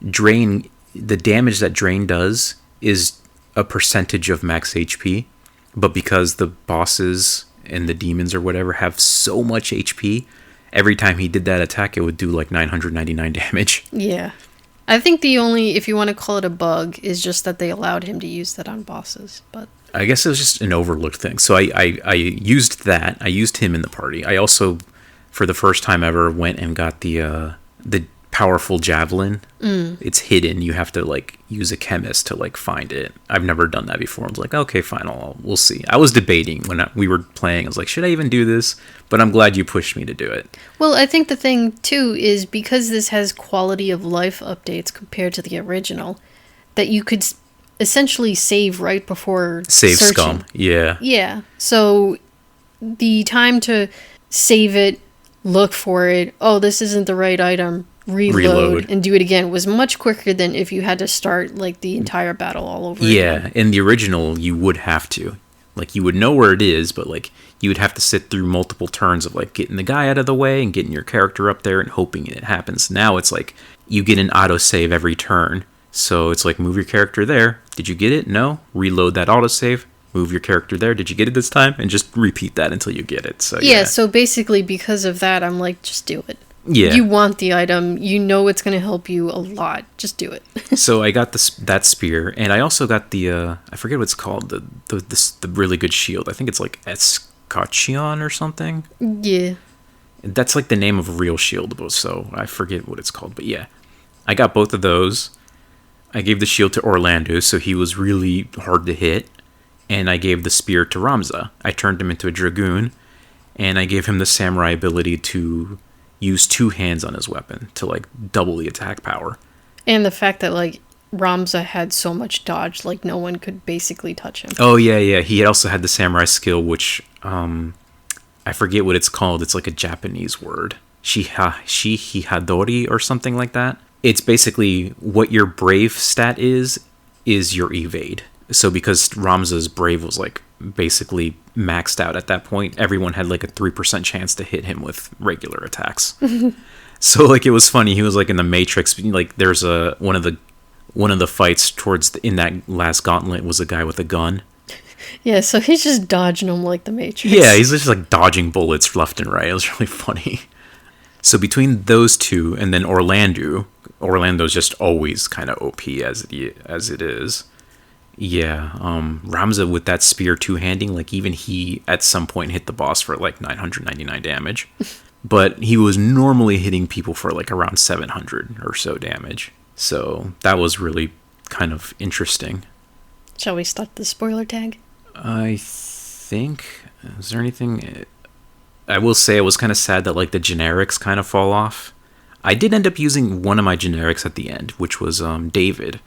A: the damage that Drain does is a percentage of max HP. But because the bosses and the demons or whatever have so much HP, every time he did that attack, it would do like 999 damage.
B: Yeah. I think the only, if you want to call it a bug, is just that they allowed him to use that on bosses. But
A: I guess it was just an overlooked thing. So I used that. I used him in the party. I also, for the first time ever, went and got the powerful javelin. It's hidden. You have to like use a chemist to like find it. I've never done that before. I was like, okay, fine, we'll see. I was debating when we were playing. I was like, should I even do this? But I'm glad you pushed me to do it.
B: Well, I think the thing too is because this has quality of life updates compared to the original, that you could essentially save right before
A: save
B: searching.
A: scum. Yeah.
B: Yeah. So the time to save it, look for it. Oh, this isn't the right item. Reload and do it again was much quicker than if you had to start like the entire battle all over again.
A: In the original you would have to, like, you would know where it is, but like you would have to sit through multiple turns of like getting the guy out of the way and getting your character up there and hoping it happens. Now it's like you get an autosave every turn, so it's like, move your character there, did you get it? No, reload that autosave, move your character there, did you get it this time? And just repeat that until you get it. So yeah,
B: so basically because of that I'm like, just do it.
A: Yeah.
B: You want the item. You know it's going to help you a lot. Just do it.
A: So I got that spear, and I also got the, I forget what it's called, the really good shield. I think it's like Escutcheon or something.
B: Yeah.
A: That's like the name of a real shield, so I forget what it's called. But yeah, I got both of those. I gave the shield to Orlando, so he was really hard to hit. And I gave the spear to Ramza. I turned him into a Dragoon, and I gave him the samurai ability to use two hands on his weapon to like double the attack power. And
B: the fact that like Ramza had so much dodge, like no one could basically touch him.
A: Oh yeah. He also had the samurai skill, which I forget what it's called. It's like a Japanese word. Shihadori or something like that. It's basically what your brave stat is your evade. So because Ramza's brave was like basically maxed out at that point, everyone had like a 3% chance to hit him with regular attacks. So like it was funny. He was like in the Matrix. Like there's one of the fights in that last gauntlet was a guy with a gun.
B: Yeah, so he's just dodging them like the Matrix.
A: Yeah, he's just like dodging bullets left and right. It was really funny. So between those two and then Orlando's just always kind of OP as it is. Yeah, Ramza with that spear two-handing, like even he at some point hit the boss for like 999 damage. But he was normally hitting people for like around 700 or so damage. So that was really kind of interesting.
B: Shall we start the spoiler tag?
A: I think... Is there anything... I will say I was kind of sad that like the generics kind of fall off. I did end up using one of my generics at the end, which was David,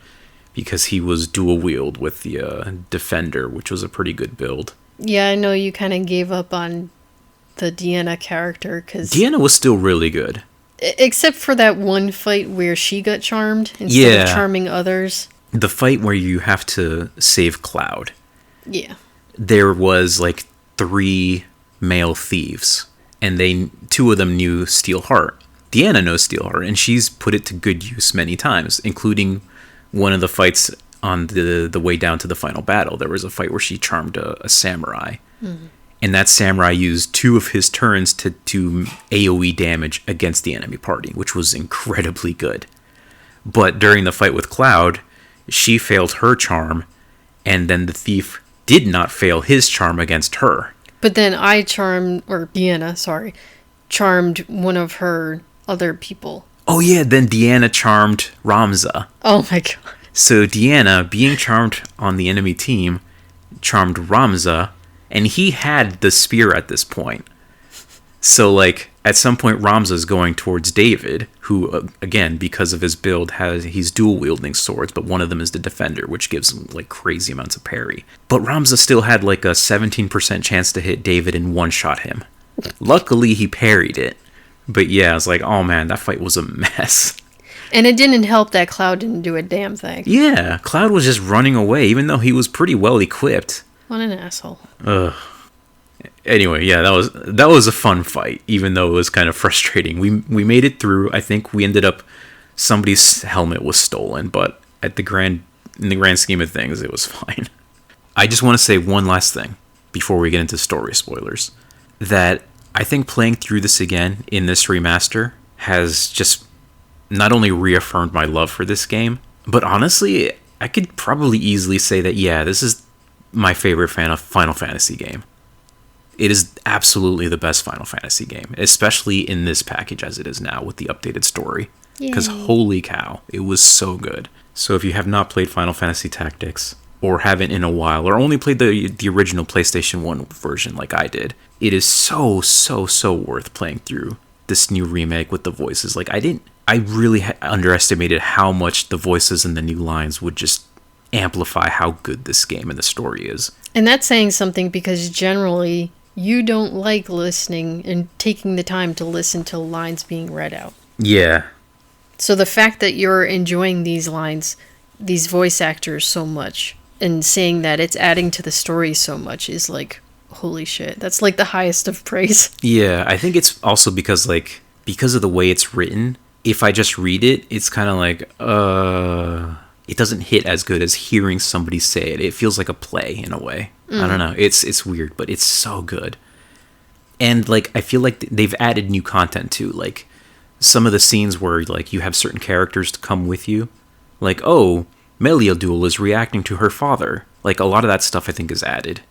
A: because he was dual wield with the Defender, which was a pretty good build.
B: Yeah, I know you kind of gave up on the Deanna character, because...
A: Deanna was still really good.
B: Except for that one fight where she got charmed instead of charming others.
A: The fight where you have to save Cloud.
B: Yeah.
A: There was like 3 male thieves, and two of them knew Steelheart. Deanna knows Steelheart, and she's put it to good use many times, including one of the fights on the way down to the final battle. There was a fight where she charmed a samurai. Mm-hmm. And that samurai used 2 of his turns to do AoE damage against the enemy party, which was incredibly good. But during the fight with Cloud, she failed her charm, and then the thief did not fail his charm against her.
B: But then Deanna charmed one of her other people.
A: Oh yeah, then Deanna charmed Ramza.
B: Oh my god.
A: So Deanna, being charmed on the enemy team, charmed Ramza, and he had the spear at this point. So like at some point Ramza's going towards David, who again, because of his build, he's dual wielding swords, but one of them is the Defender, which gives him like crazy amounts of parry. But Ramza still had like a 17% chance to hit David and one-shot him. Luckily he parried it. But yeah, I was like, oh man, that fight was a mess.
B: And it didn't help that Cloud didn't do a damn thing.
A: Yeah, Cloud was just running away, even though he was pretty well equipped.
B: What an asshole.
A: Ugh. Anyway, yeah, that was a fun fight, even though it was kind of frustrating. We made it through. I think we ended up somebody's helmet was stolen, but in the grand scheme of things, it was fine. I just want to say one last thing before we get into story spoilers. That I think playing through this again in this remaster has just not only reaffirmed my love for this game, but honestly, I could probably easily say that, yeah, this is my favorite Final Fantasy game. It is absolutely the best Final Fantasy game, especially in this package as it is now with the updated story. Because holy cow, it was so good. So if you have not played Final Fantasy Tactics, or haven't in a while, or only played the original PlayStation 1 version like I did, it is so worth playing through this new remake with the voices. Like I really underestimated how much the voices in the new lines would just amplify how good this game and the story is.
B: And that's saying something, because generally you don't like listening and taking the time to listen to lines being read out.
A: Yeah.
B: So the fact that you're enjoying these lines, these voice actors so much, and saying that it's adding to the story so much is like, holy shit. That's like the highest of praise.
A: Yeah, I think it's also because of the way it's written, if I just read it, it's kind of like, it doesn't hit as good as hearing somebody say it. It feels like a play in a way. I don't know. It's weird, but it's so good. And like I feel like they've added new content too. Like some of the scenes where like you have certain characters to come with you. Like, oh, Meliodul is reacting to her father. Like a lot of that stuff I think is added.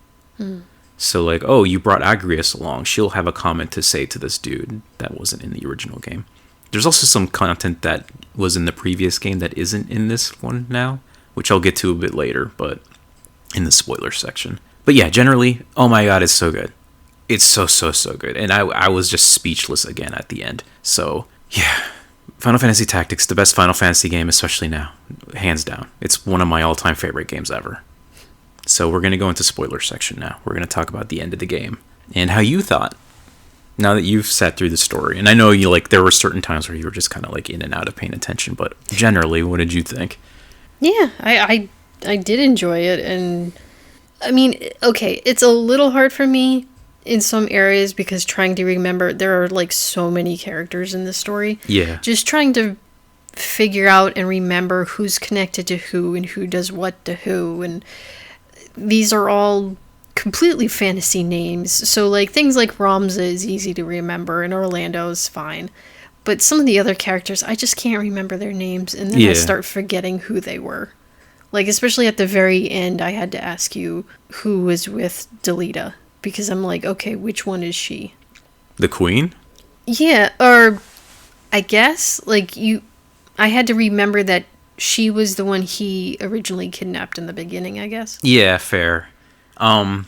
A: So like, oh, you brought Agrias along. She'll have a comment to say to this dude that wasn't in the original game. There's also some content that was in the previous game that isn't in this one now, which I'll get to a bit later, but in the spoiler section. But yeah, generally, oh my god, it's so good. It's so good. And I was just speechless again at the end. So yeah, Final Fantasy Tactics, the best Final Fantasy game, especially now. Hands down. It's one of my all-time favorite games ever. So we're going to go into spoiler section now. We're going to talk about the end of the game and how you thought. Now that you've sat through the story, and I know you like there were certain times where you were just kind of like in and out of paying attention, but generally, what did you think?
B: Yeah, I did enjoy it, and I mean, okay, it's a little hard for me in some areas because trying to remember, there are like so many characters in the story.
A: Yeah.
B: Just trying to figure out and remember who's connected to who and who does what to who, and these are all completely fantasy names. So like things like Ramza is easy to remember and Orlando is fine. But some of the other characters, I just can't remember their names, and then I start forgetting who they were. Like, especially at the very end, I had to ask you who was with Delita, because I'm like, okay, which one is she?
A: The queen?
B: Yeah, or I guess, like, I had to remember that she was the one he originally kidnapped in the beginning, I guess.
A: Yeah, fair.
B: Because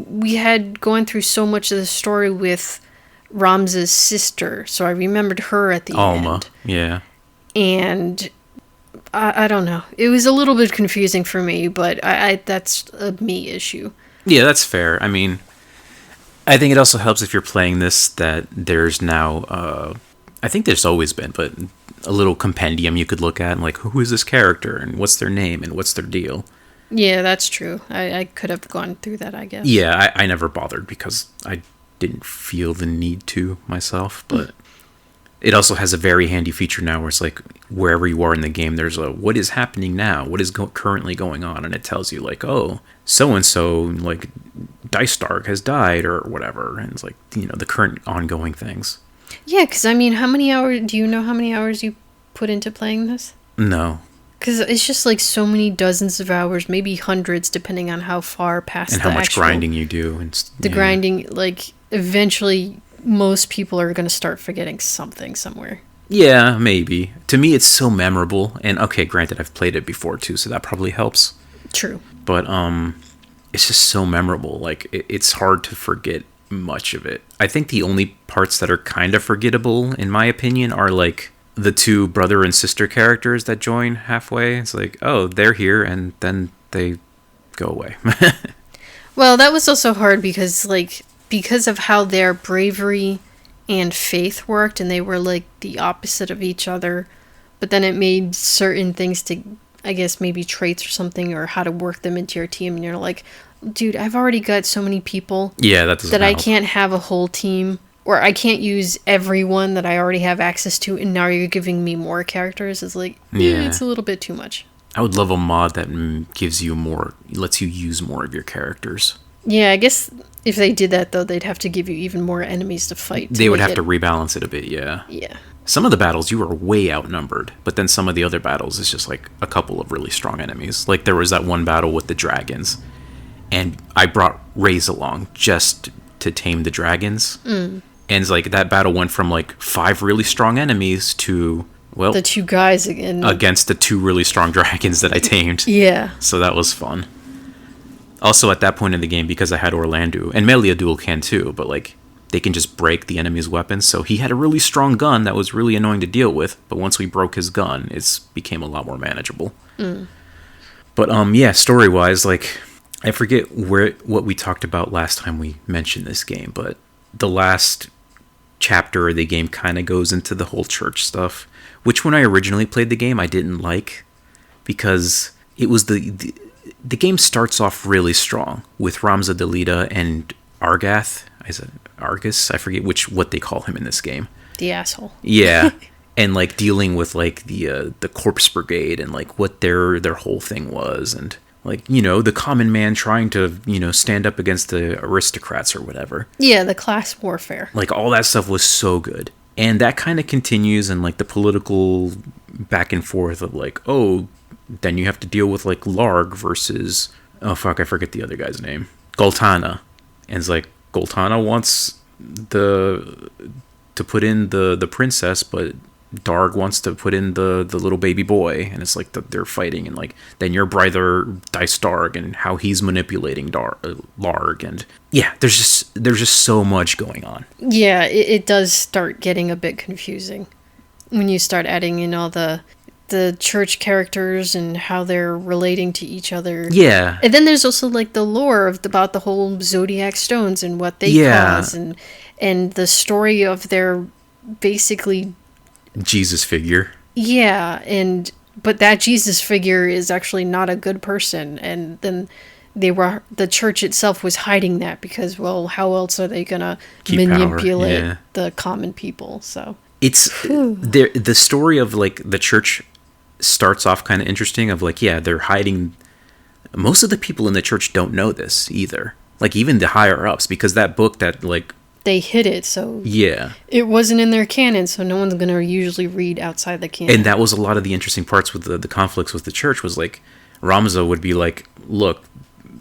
B: we had gone through so much of the story with Ramza's sister, so I remembered her at the
A: Alma,
B: end.
A: yeah.
B: And I don't know. It was a little bit confusing for me, but that's a me issue.
A: Yeah, that's fair. I mean, I think it also helps if you're playing this that there's now, I think there's always been, but a little compendium you could look at and like, who is this character and what's their name and what's their deal.
B: Yeah, that's true. I could have gone through that, I guess.
A: Yeah, I never bothered because I didn't feel the need to myself, but it also has a very handy feature now where it's like wherever you are in the game, there's a what is happening now, what is currently going on, and it tells you like, oh, so and so like Dice Dark has died or whatever, and it's like, you know, the current ongoing things.
B: Yeah, because I mean, do you know how many hours you put into playing this?
A: No.
B: Because it's just like so many dozens of hours, maybe hundreds, depending on how far past
A: and how much grinding you do. And
B: the grinding, like, eventually most people are going to start forgetting something somewhere.
A: Yeah, maybe. To me, it's so memorable. And okay, granted, I've played it before too, so that probably helps.
B: True.
A: But it's just so memorable. Like, it's hard to forget much of it. I think the only parts that are kind of forgettable, in my opinion, are like the two brother and sister characters that join halfway. It's like, oh, they're here, and then they go away.
B: Well, that was also hard because of how their bravery and faith worked, and they were like the opposite of each other, but then it made certain things to, I guess, maybe traits or something, or how to work them into your team, and you're like, dude, I've already got so many people that I can't have a whole team, or I can't use everyone that I already have access to, and now you're giving me more characters. It's like, it's a little bit too much.
A: I would love a mod that gives you more, lets you use more of your characters.
B: Yeah, I guess if they did that, though, they'd have to give you even more enemies to fight.
A: They would have to rebalance it a bit, yeah.
B: Yeah.
A: Some of the battles, you are way outnumbered, but then some of the other battles, it's just like a couple of really strong enemies. Like there was that one battle with the dragons, and I brought Raze along just to tame the dragons. And it's like that battle went from like 5 really strong enemies to, well,
B: the 2 guys again
A: against the 2 really strong dragons that I tamed.
B: Yeah.
A: So that was fun. Also, at that point in the game, because I had Orlando, and Meliadul can too, but like they can just break the enemy's weapons. So he had a really strong gun that was really annoying to deal with. But once we broke his gun, it became a lot more manageable. But yeah, story wise, like I forget what we talked about last time we mentioned this game, but the last chapter of the game kind of goes into the whole church stuff, which when I originally played the game I didn't like, because it was the game starts off really strong with Ramza, Delita, and Argath. Is it Argus? I forget what they call him in this game.
B: The asshole.
A: Yeah. And like dealing with like the corpse brigade and like what their whole thing was, and like, you know, the common man trying to, you know, stand up against the aristocrats or whatever.
B: Yeah, the class warfare.
A: Like, all that stuff was so good. And that kind of continues in, like, the political back and forth of, like, oh, then you have to deal with, like, Larg versus, oh, fuck, I forget the other guy's name. Goltana. And it's like, Goltana wants to put in the princess, but Darg wants to put in the little baby boy, and it's like they're fighting, and like then your brother Dice Darg and how he's manipulating Larg, and yeah, there's just so much going on.
B: Yeah, it does start getting a bit confusing when you start adding in all the the church characters and how they're relating to each other.
A: Yeah.
B: And then there's also like the lore about the whole zodiac stones and what they cause, and the story of their basically
A: Jesus figure.
B: Yeah, but that Jesus figure is actually not a good person, and then the church itself was hiding that because, well, how else are they gonna manipulate the common people? So
A: it's the story of like the church starts off kind of interesting. Of like, yeah, they're hiding. Most of the people in the church don't know this either. Like even the higher ups, because that book that like
B: they hid it, so
A: yeah,
B: it wasn't in their canon, so no one's gonna usually read outside the canon.
A: And that was a lot of the interesting parts with the conflicts with the church. Was like Ramza would be like, look,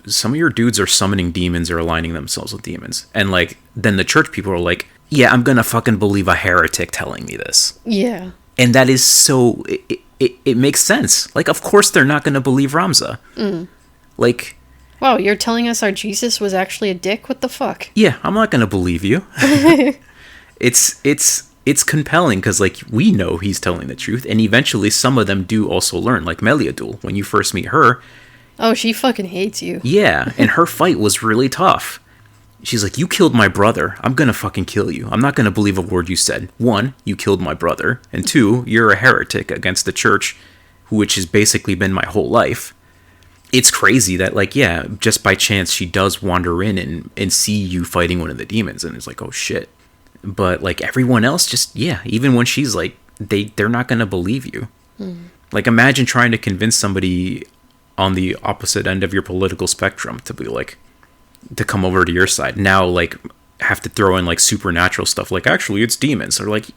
A: some of your dudes are summoning demons or aligning themselves with demons, and like then the church people are like, yeah, I'm gonna fucking believe a heretic telling me this.
B: Yeah,
A: and that is so it makes sense. Like, of course they're not gonna believe Ramza. Like,
B: wow, you're telling us our Jesus was actually a dick? What the fuck?
A: Yeah, I'm not gonna believe you. It's compelling because like we know he's telling the truth, and eventually some of them do also learn. Like Meliadul, when you first meet her,
B: oh, she fucking hates you.
A: Yeah, and her fight was really tough. She's like, you killed my brother. I'm gonna fucking kill you. I'm not gonna believe a word you said. 1, you killed my brother, and 2, you're a heretic against the church, which has basically been my whole life. It's crazy that, like, yeah, just by chance she does wander in and see you fighting one of the demons, and it's like, oh shit. But like everyone else, just even when she's like, they're not gonna believe you. Like, imagine trying to convince somebody on the opposite end of your political spectrum to be like, to come over to your side. Now, like, have to throw in like supernatural stuff, like actually it's demons, or like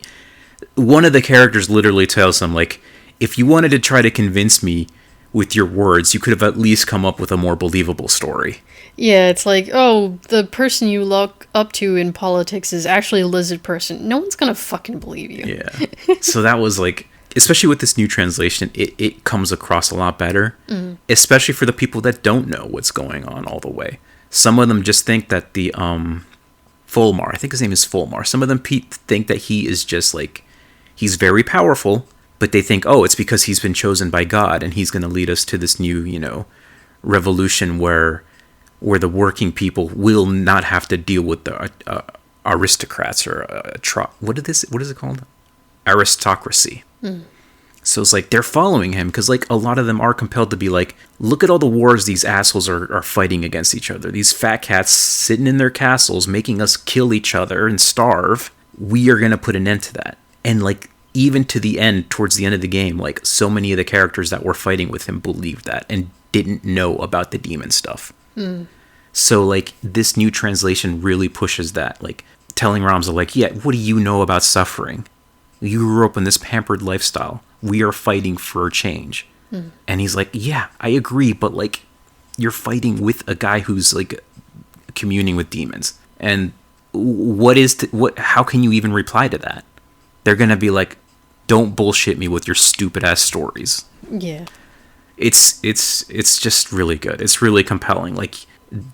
A: one of the characters literally tells them like, if you wanted to try to convince me with your words, you could have at least come up with a more believable story.
B: Yeah, it's like, oh, the person you look up to in politics is actually a lizard person. No one's gonna fucking believe you.
A: Yeah. So that was like, especially with this new translation, it comes across a lot better, especially for the people that don't know what's going on all the way. Some of them just think that the Fulmar, I think his name is Fulmar, some of them think that he is just like, he's very powerful, but they think, oh, it's because he's been chosen by God and he's going to lead us to this new, revolution where the working people will not have to deal with the aristocrats or what is it called? Aristocracy. So it's like they're following him because like a lot of them are compelled to be like, look at all the wars these assholes are fighting against each other. These fat cats sitting in their castles making us kill each other and starve. We are going to put an end to that. And like even to the end, towards the end of the game, like so many of the characters that were fighting with him believed that and didn't know about the demon stuff. So like this new translation really pushes that, like telling Ramza like, yeah, what do you know about suffering? You grew up in this pampered lifestyle. We are fighting for a change. And he's like, yeah, I agree, but like you're fighting with a guy who's like communing with demons. And how can you even reply to that? They're going to be like, don't bullshit me with your stupid ass stories.
B: Yeah.
A: It's just really good. It's really compelling. Like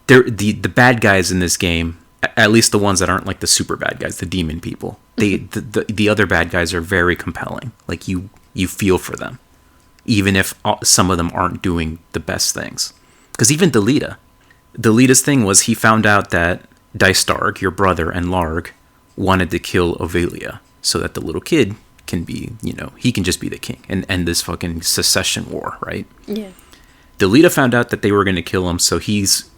A: the bad guys in this game, at least the ones that aren't like the super bad guys, the demon people, the other bad guys are very compelling. Like you feel for them, even if some of them aren't doing the best things. Because even Delita's thing was he found out that Dystarg, your brother, and Larg wanted to kill Ovelia so that the little kid can be, he can just be the king and end this fucking secession war, right?
B: Yeah.
A: Delita found out that they were going to kill him, so he's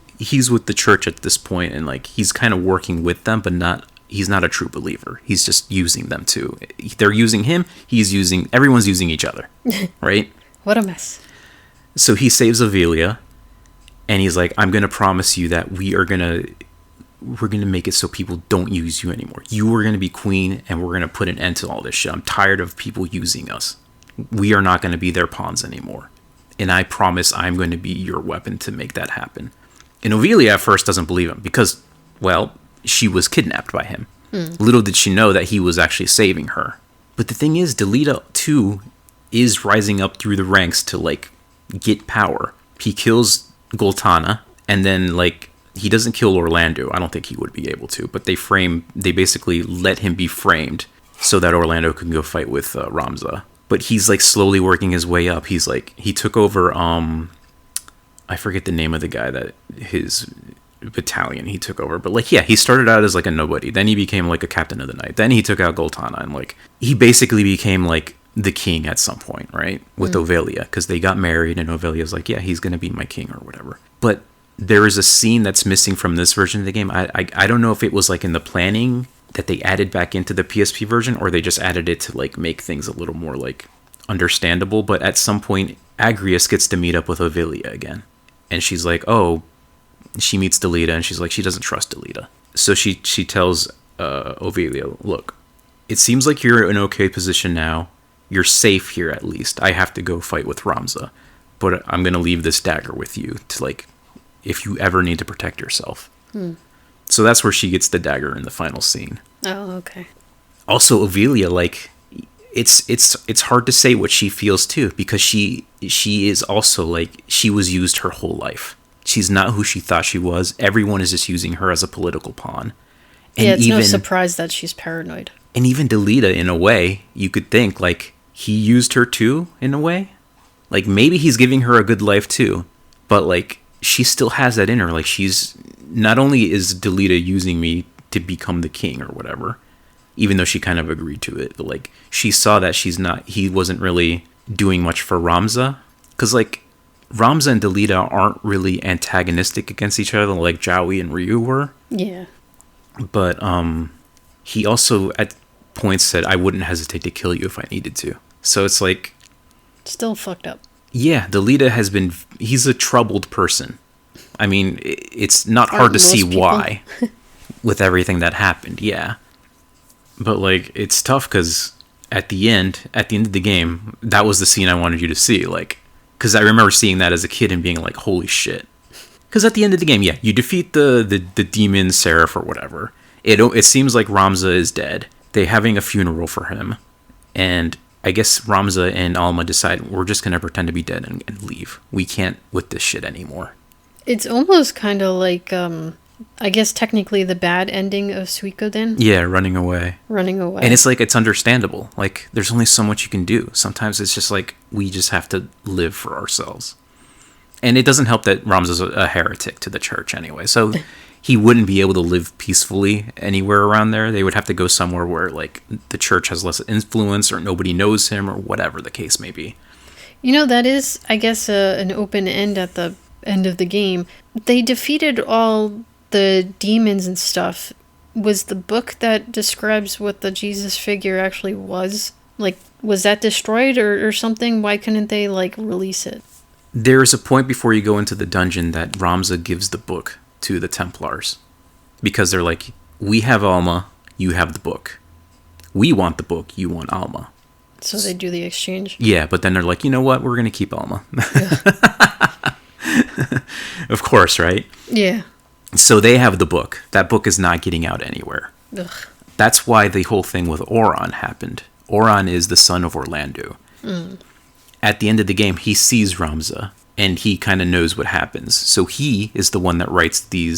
A: with the church at this point, and like he's kind of working with them, but he's not a true believer. He's just using them too. They're using him. Everyone's using each other, right?
B: What a mess.
A: So he saves Ovelia, and he's like, I'm going to promise you that we're going to make it so people don't use you anymore. You are going to be queen, and we're going to put an end to all this shit. I'm tired of people using us. We are not going to be their pawns anymore. And I promise I'm going to be your weapon to make that happen. And Ovelia at first doesn't believe him because, well, she was kidnapped by him. Little did she know that he was actually saving her. But the thing is, Delita, too, is rising up through the ranks to, like, get power. He kills Goltana, and then, like, he doesn't kill Orlando. I don't think he would be able to, but they basically let him be framed so that Orlando can go fight with Ramza. but he's like slowly working his way up. He's like, he took over, I forget the name of the guy that his battalion he took over, but like, yeah, he started out as like a nobody, then he became like a captain of the night, then he took out Goltana, and like he basically became like the king at some point, right, with Ovelia, because they got married, and Ovelia's like, yeah, he's gonna be my king or whatever. But there is a scene that's missing from this version of the game. I don't know if it was like in the planning that they added back into the PSP version, or they just added it to like make things a little more like understandable. But at some point, Agrias gets to meet up with Ovelia again, and she's like, oh, she meets Delita, and she's like, she doesn't trust Delita. So she tells Ovelia, look, it seems like you're in an okay position now. You're safe here at least. I have to go fight with Ramza, but I'm going to leave this dagger with you to like, if you ever need to protect yourself. So that's where she gets the dagger in the final scene.
B: Oh, okay.
A: Also, Ovelia, like, it's hard to say what she feels too, because she is also like, she was used her whole life. She's not who she thought she was. Everyone is just using her as a political pawn. And
B: yeah, it's no surprise that she's paranoid.
A: And even Delita, in a way, you could think, like, he used her too, in a way. Like, maybe he's giving her a good life too, but, like, she still has that in her. Like, she's, not only is Delita using me to become the king or whatever, even though she kind of agreed to it, but, like, she saw that he wasn't really doing much for Ramza. Because, like, Ramza and Delita aren't really antagonistic against each other like Jowie and Ryu were.
B: Yeah.
A: But he also at points said, I wouldn't hesitate to kill you if I needed to. So it's like,
B: still fucked up. Yeah,
A: Delita he's a troubled person. I mean, it's not hard to see why with everything that happened, yeah. But like, it's tough because at the end of the game, that was the scene I wanted you to see, like, because I remember seeing that as a kid and being like, holy shit. Because at the end of the game, yeah, you defeat the demon Seraph or whatever. It seems like Ramza is dead. They're having a funeral for him. And I guess Ramza and Alma decide, we're just going to pretend to be dead and leave. We can't with this shit anymore.
B: It's almost kind of like, I guess technically the bad ending of Suikoden.
A: Yeah, running away.
B: And
A: it's like, it's understandable. Like, there's only so much you can do. Sometimes it's just like, we just have to live for ourselves. And it doesn't help that Ramza's a heretic to the church anyway. So he wouldn't be able to live peacefully anywhere around there. They would have to go somewhere where, like, the church has less influence or nobody knows him or whatever the case may be.
B: You know, that is, I guess, an open end at the end of the game. They defeated all the demons and stuff. Was the book that describes what the Jesus figure actually was? Like, was that destroyed or something? Why couldn't they, like, release it?
A: There's a point before you go into the dungeon that Ramza gives the book to the Templars. Because they're like, we have Alma, you have the book. We want the book, you want Alma.
B: So they do the exchange?
A: Yeah, but then they're like, you know what, we're going to keep Alma. Of course, right?
B: Yeah.
A: So they have the book. That book is not getting out anywhere.
B: Ugh.
A: That's why the whole thing with Oron happened. Oron is the son of Orlando. At the end of the game, he sees Ramza, and he kind of knows what happens. So he is the one that writes the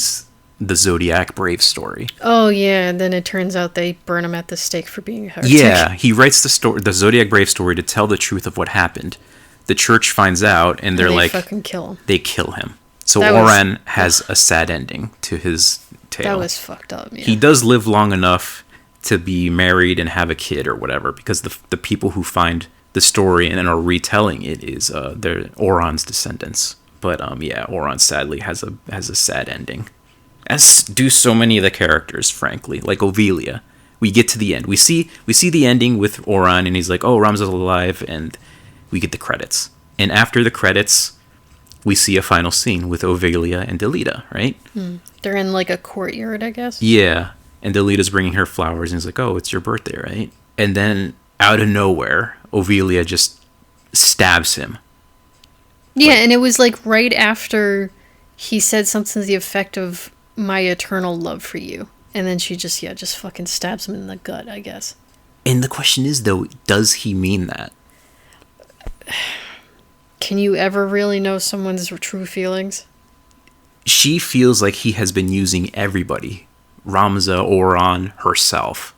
A: Zodiac Brave story.
B: Oh, yeah, and then it turns out they burn him at the stake for being a heretic.
A: Yeah, he writes the Zodiac Brave story to tell the truth of what happened. The church finds out, and they're like...
B: fucking kill him.
A: They kill him. So Oron has a sad ending to his tale.
B: That was fucked up, yeah.
A: He does live long enough to be married and have a kid or whatever, because the people who find the story and are retelling it is they're Oron's descendants. But yeah, Oron sadly has a sad ending. As do so many of the characters, frankly, like Ovelia. We get to the end. We see the ending with Oron, and he's like, "Oh, Ramza's alive," and we get the credits. And after the credits, we see a final scene with Ovelia and Delita, right?
B: They're in like a courtyard, I guess.
A: Yeah, and Delita's bringing her flowers, and he's like, "Oh, it's your birthday, right?" And then out of nowhere, Ovelia just stabs him.
B: Yeah, and it was like right after he said something to the effect of "my eternal love for you," and then she just fucking stabs him in the gut, I guess.
A: And the question is, though, does he mean that?
B: Can you ever really know someone's true feelings?
A: She feels like he has been using everybody. Ramza, Oron, herself.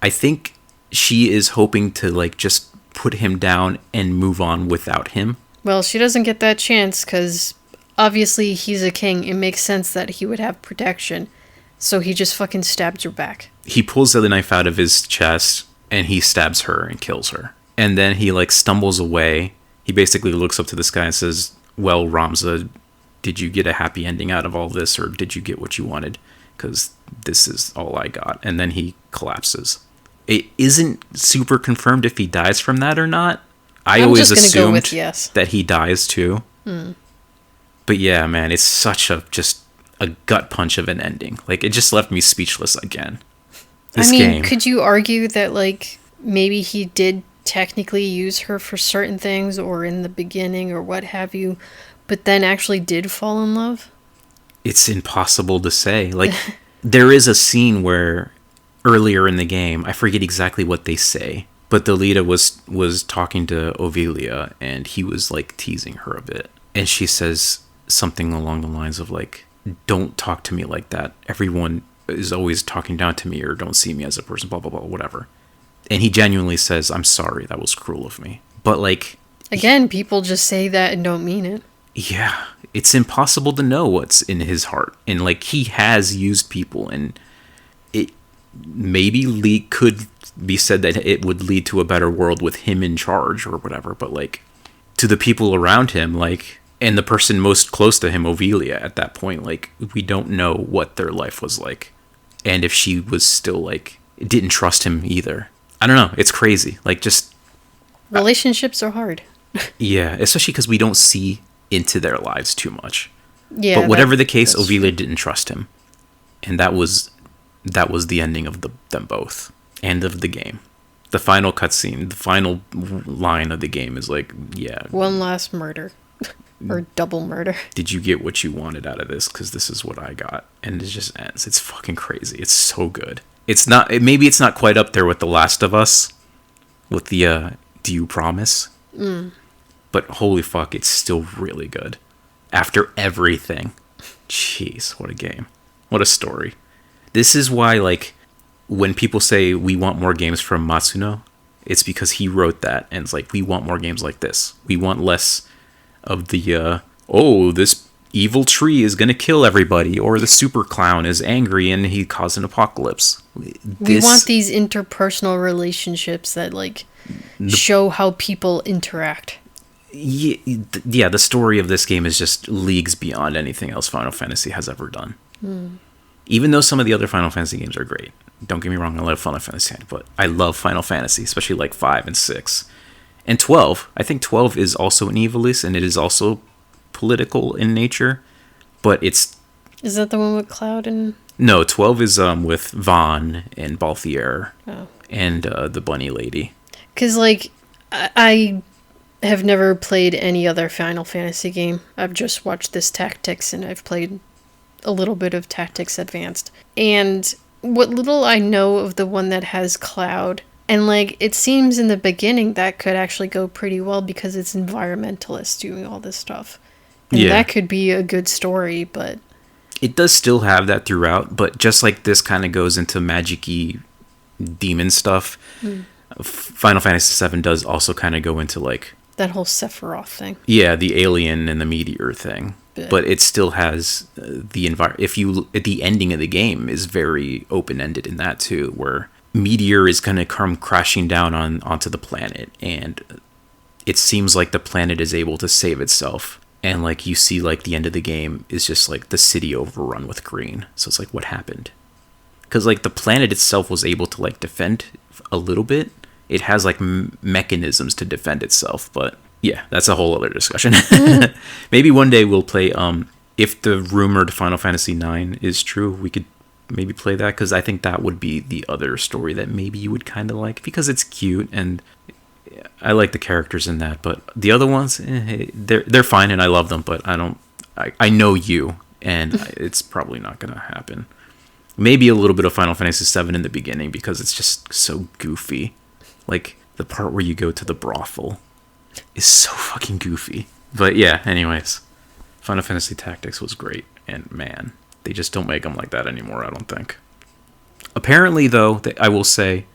A: I think she is hoping to, like, just put him down and move on without him.
B: Well, she doesn't get that chance because obviously he's a king. It makes sense that he would have protection. So he just fucking stabs her back.
A: He pulls the knife out of his chest and he stabs her and kills her. And then he like stumbles away. He basically looks up to the sky and says, well, Ramza, did you get a happy ending out of all this, or did you get what you wanted? Because this is all I got. And then he collapses. It isn't super confirmed if he dies from that or not. I always assumed
B: yes.
A: that he dies too. But yeah, man, it's such just a gut punch of an ending. Like, it just left me speechless again. This game.
B: Could you argue that, like, maybe he did technically use her for certain things or in the beginning or what have you, but then actually did fall in love?
A: It's impossible to say. Like, there is a scene where earlier in the game, I forget exactly what they say, but the Lita was talking to Ovilia and he was like teasing her a bit. And she says something along the lines of like, don't talk to me like that. Everyone is always talking down to me or don't see me as a person, blah, blah, blah, whatever. And he genuinely says, I'm sorry, that was cruel of me. But like...
B: Again, people just say that and don't mean it.
A: Yeah, it's impossible to know what's in his heart. And like, he has used people, and it maybe could be said that it would lead to a better world with him in charge or whatever. But like, to the people around him, like, and the person most close to him, Ovilia, at that point, like, we don't know what their life was like. And if she was still like, didn't trust him either. I don't know. It's crazy. Like, just...
B: Relationships are hard.
A: Yeah, especially because we don't see into their lives too much.
B: Yeah.
A: But whatever the case, Ovilia didn't trust him. And that was the ending of them both. End of the game. The final cutscene, the final line of the game is like, yeah.
B: One last murder. Or double murder.
A: Did you get what you wanted out of this? Because this is what I got. And it just ends. It's fucking crazy. It's so good. It's not... Maybe it's not quite up there with The Last of Us. With the, Do You Promise? But holy fuck, it's still really good. After everything. Jeez, what a game. What a story. This is why, like, when people say we want more games from Matsuno, it's because he wrote that. And it's like, we want more games like this. We want less of the, this evil tree is gonna kill everybody, or the super clown is angry and he caused an apocalypse.
B: We want these interpersonal relationships that, like, show how people interact.
A: Yeah, the story of this game is just leagues beyond anything else Final Fantasy has ever done. Even though some of the other Final Fantasy games are great. Don't get me wrong, I love Final Fantasy, but I love Final Fantasy, especially like 5 and 6. And 12, I think 12 is also an Ivalice, and it is also political in nature, but it's...
B: Is that the one with Cloud and...
A: No, 12 is with Vaughn and Balthier and the bunny lady.
B: Because, like, I have never played any other Final Fantasy game. I've just watched this Tactics, and I've played a little bit of Tactics Advanced. And what little I know of the one that has Cloud... And, like, it seems in the beginning that could actually go pretty well because it's environmentalists doing all this stuff. And that could be a good story, but...
A: It does still have that throughout, but just like this kind of goes into magic-y demon stuff, Final Fantasy VII does also kind of go into, like...
B: That whole Sephiroth thing.
A: Yeah, the alien and the meteor thing. But it still has the environment... The ending of the game is very open-ended in that, too, where... meteor is going to come crashing down onto the planet, and it seems like the planet is able to save itself, and like you see like the end of the game is just like the city overrun with green. So it's like, what happened? Because like the planet itself was able to like defend a little bit. It has like mechanisms to defend itself, but yeah, that's a whole other discussion. Maybe one day we'll play if the rumored Final Fantasy IX is true, we could maybe play that, because I think that would be the other story that maybe you would kind of like, because it's cute and I like the characters in that. But the other ones, they're fine and I love them, but I know you, and it's probably not gonna happen. Maybe a little bit of Final Fantasy VII in the beginning because it's just so goofy. Like the part where you go to the brothel is so fucking goofy. But yeah, anyways, Final Fantasy Tactics was great, and man, they just don't make them like that anymore, I don't think. Apparently, though, I will say,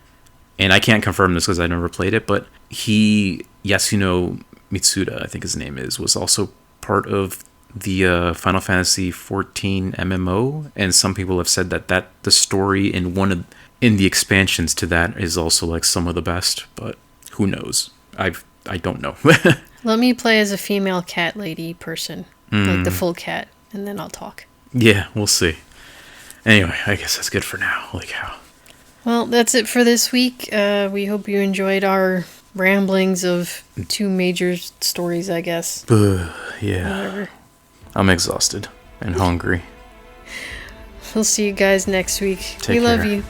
A: and I can't confirm this because I never played it, but Yasuno Mitsuda, I think his name is, was also part of the Final Fantasy 14 MMO, and some people have said that the story in the expansions to that is also like some of the best, but who knows? I don't know.
B: Let me play as a female cat lady person, like the full cat, and then I'll talk.
A: Yeah, we'll see. Anyway, I guess that's good for now. Like how.
B: Well, that's it for this week. We hope you enjoyed our ramblings of 2 major stories, I guess.
A: Yeah.
B: Whatever.
A: I'm exhausted and hungry.
B: We'll see you guys next week.
A: Take
B: we love
A: care.
B: you.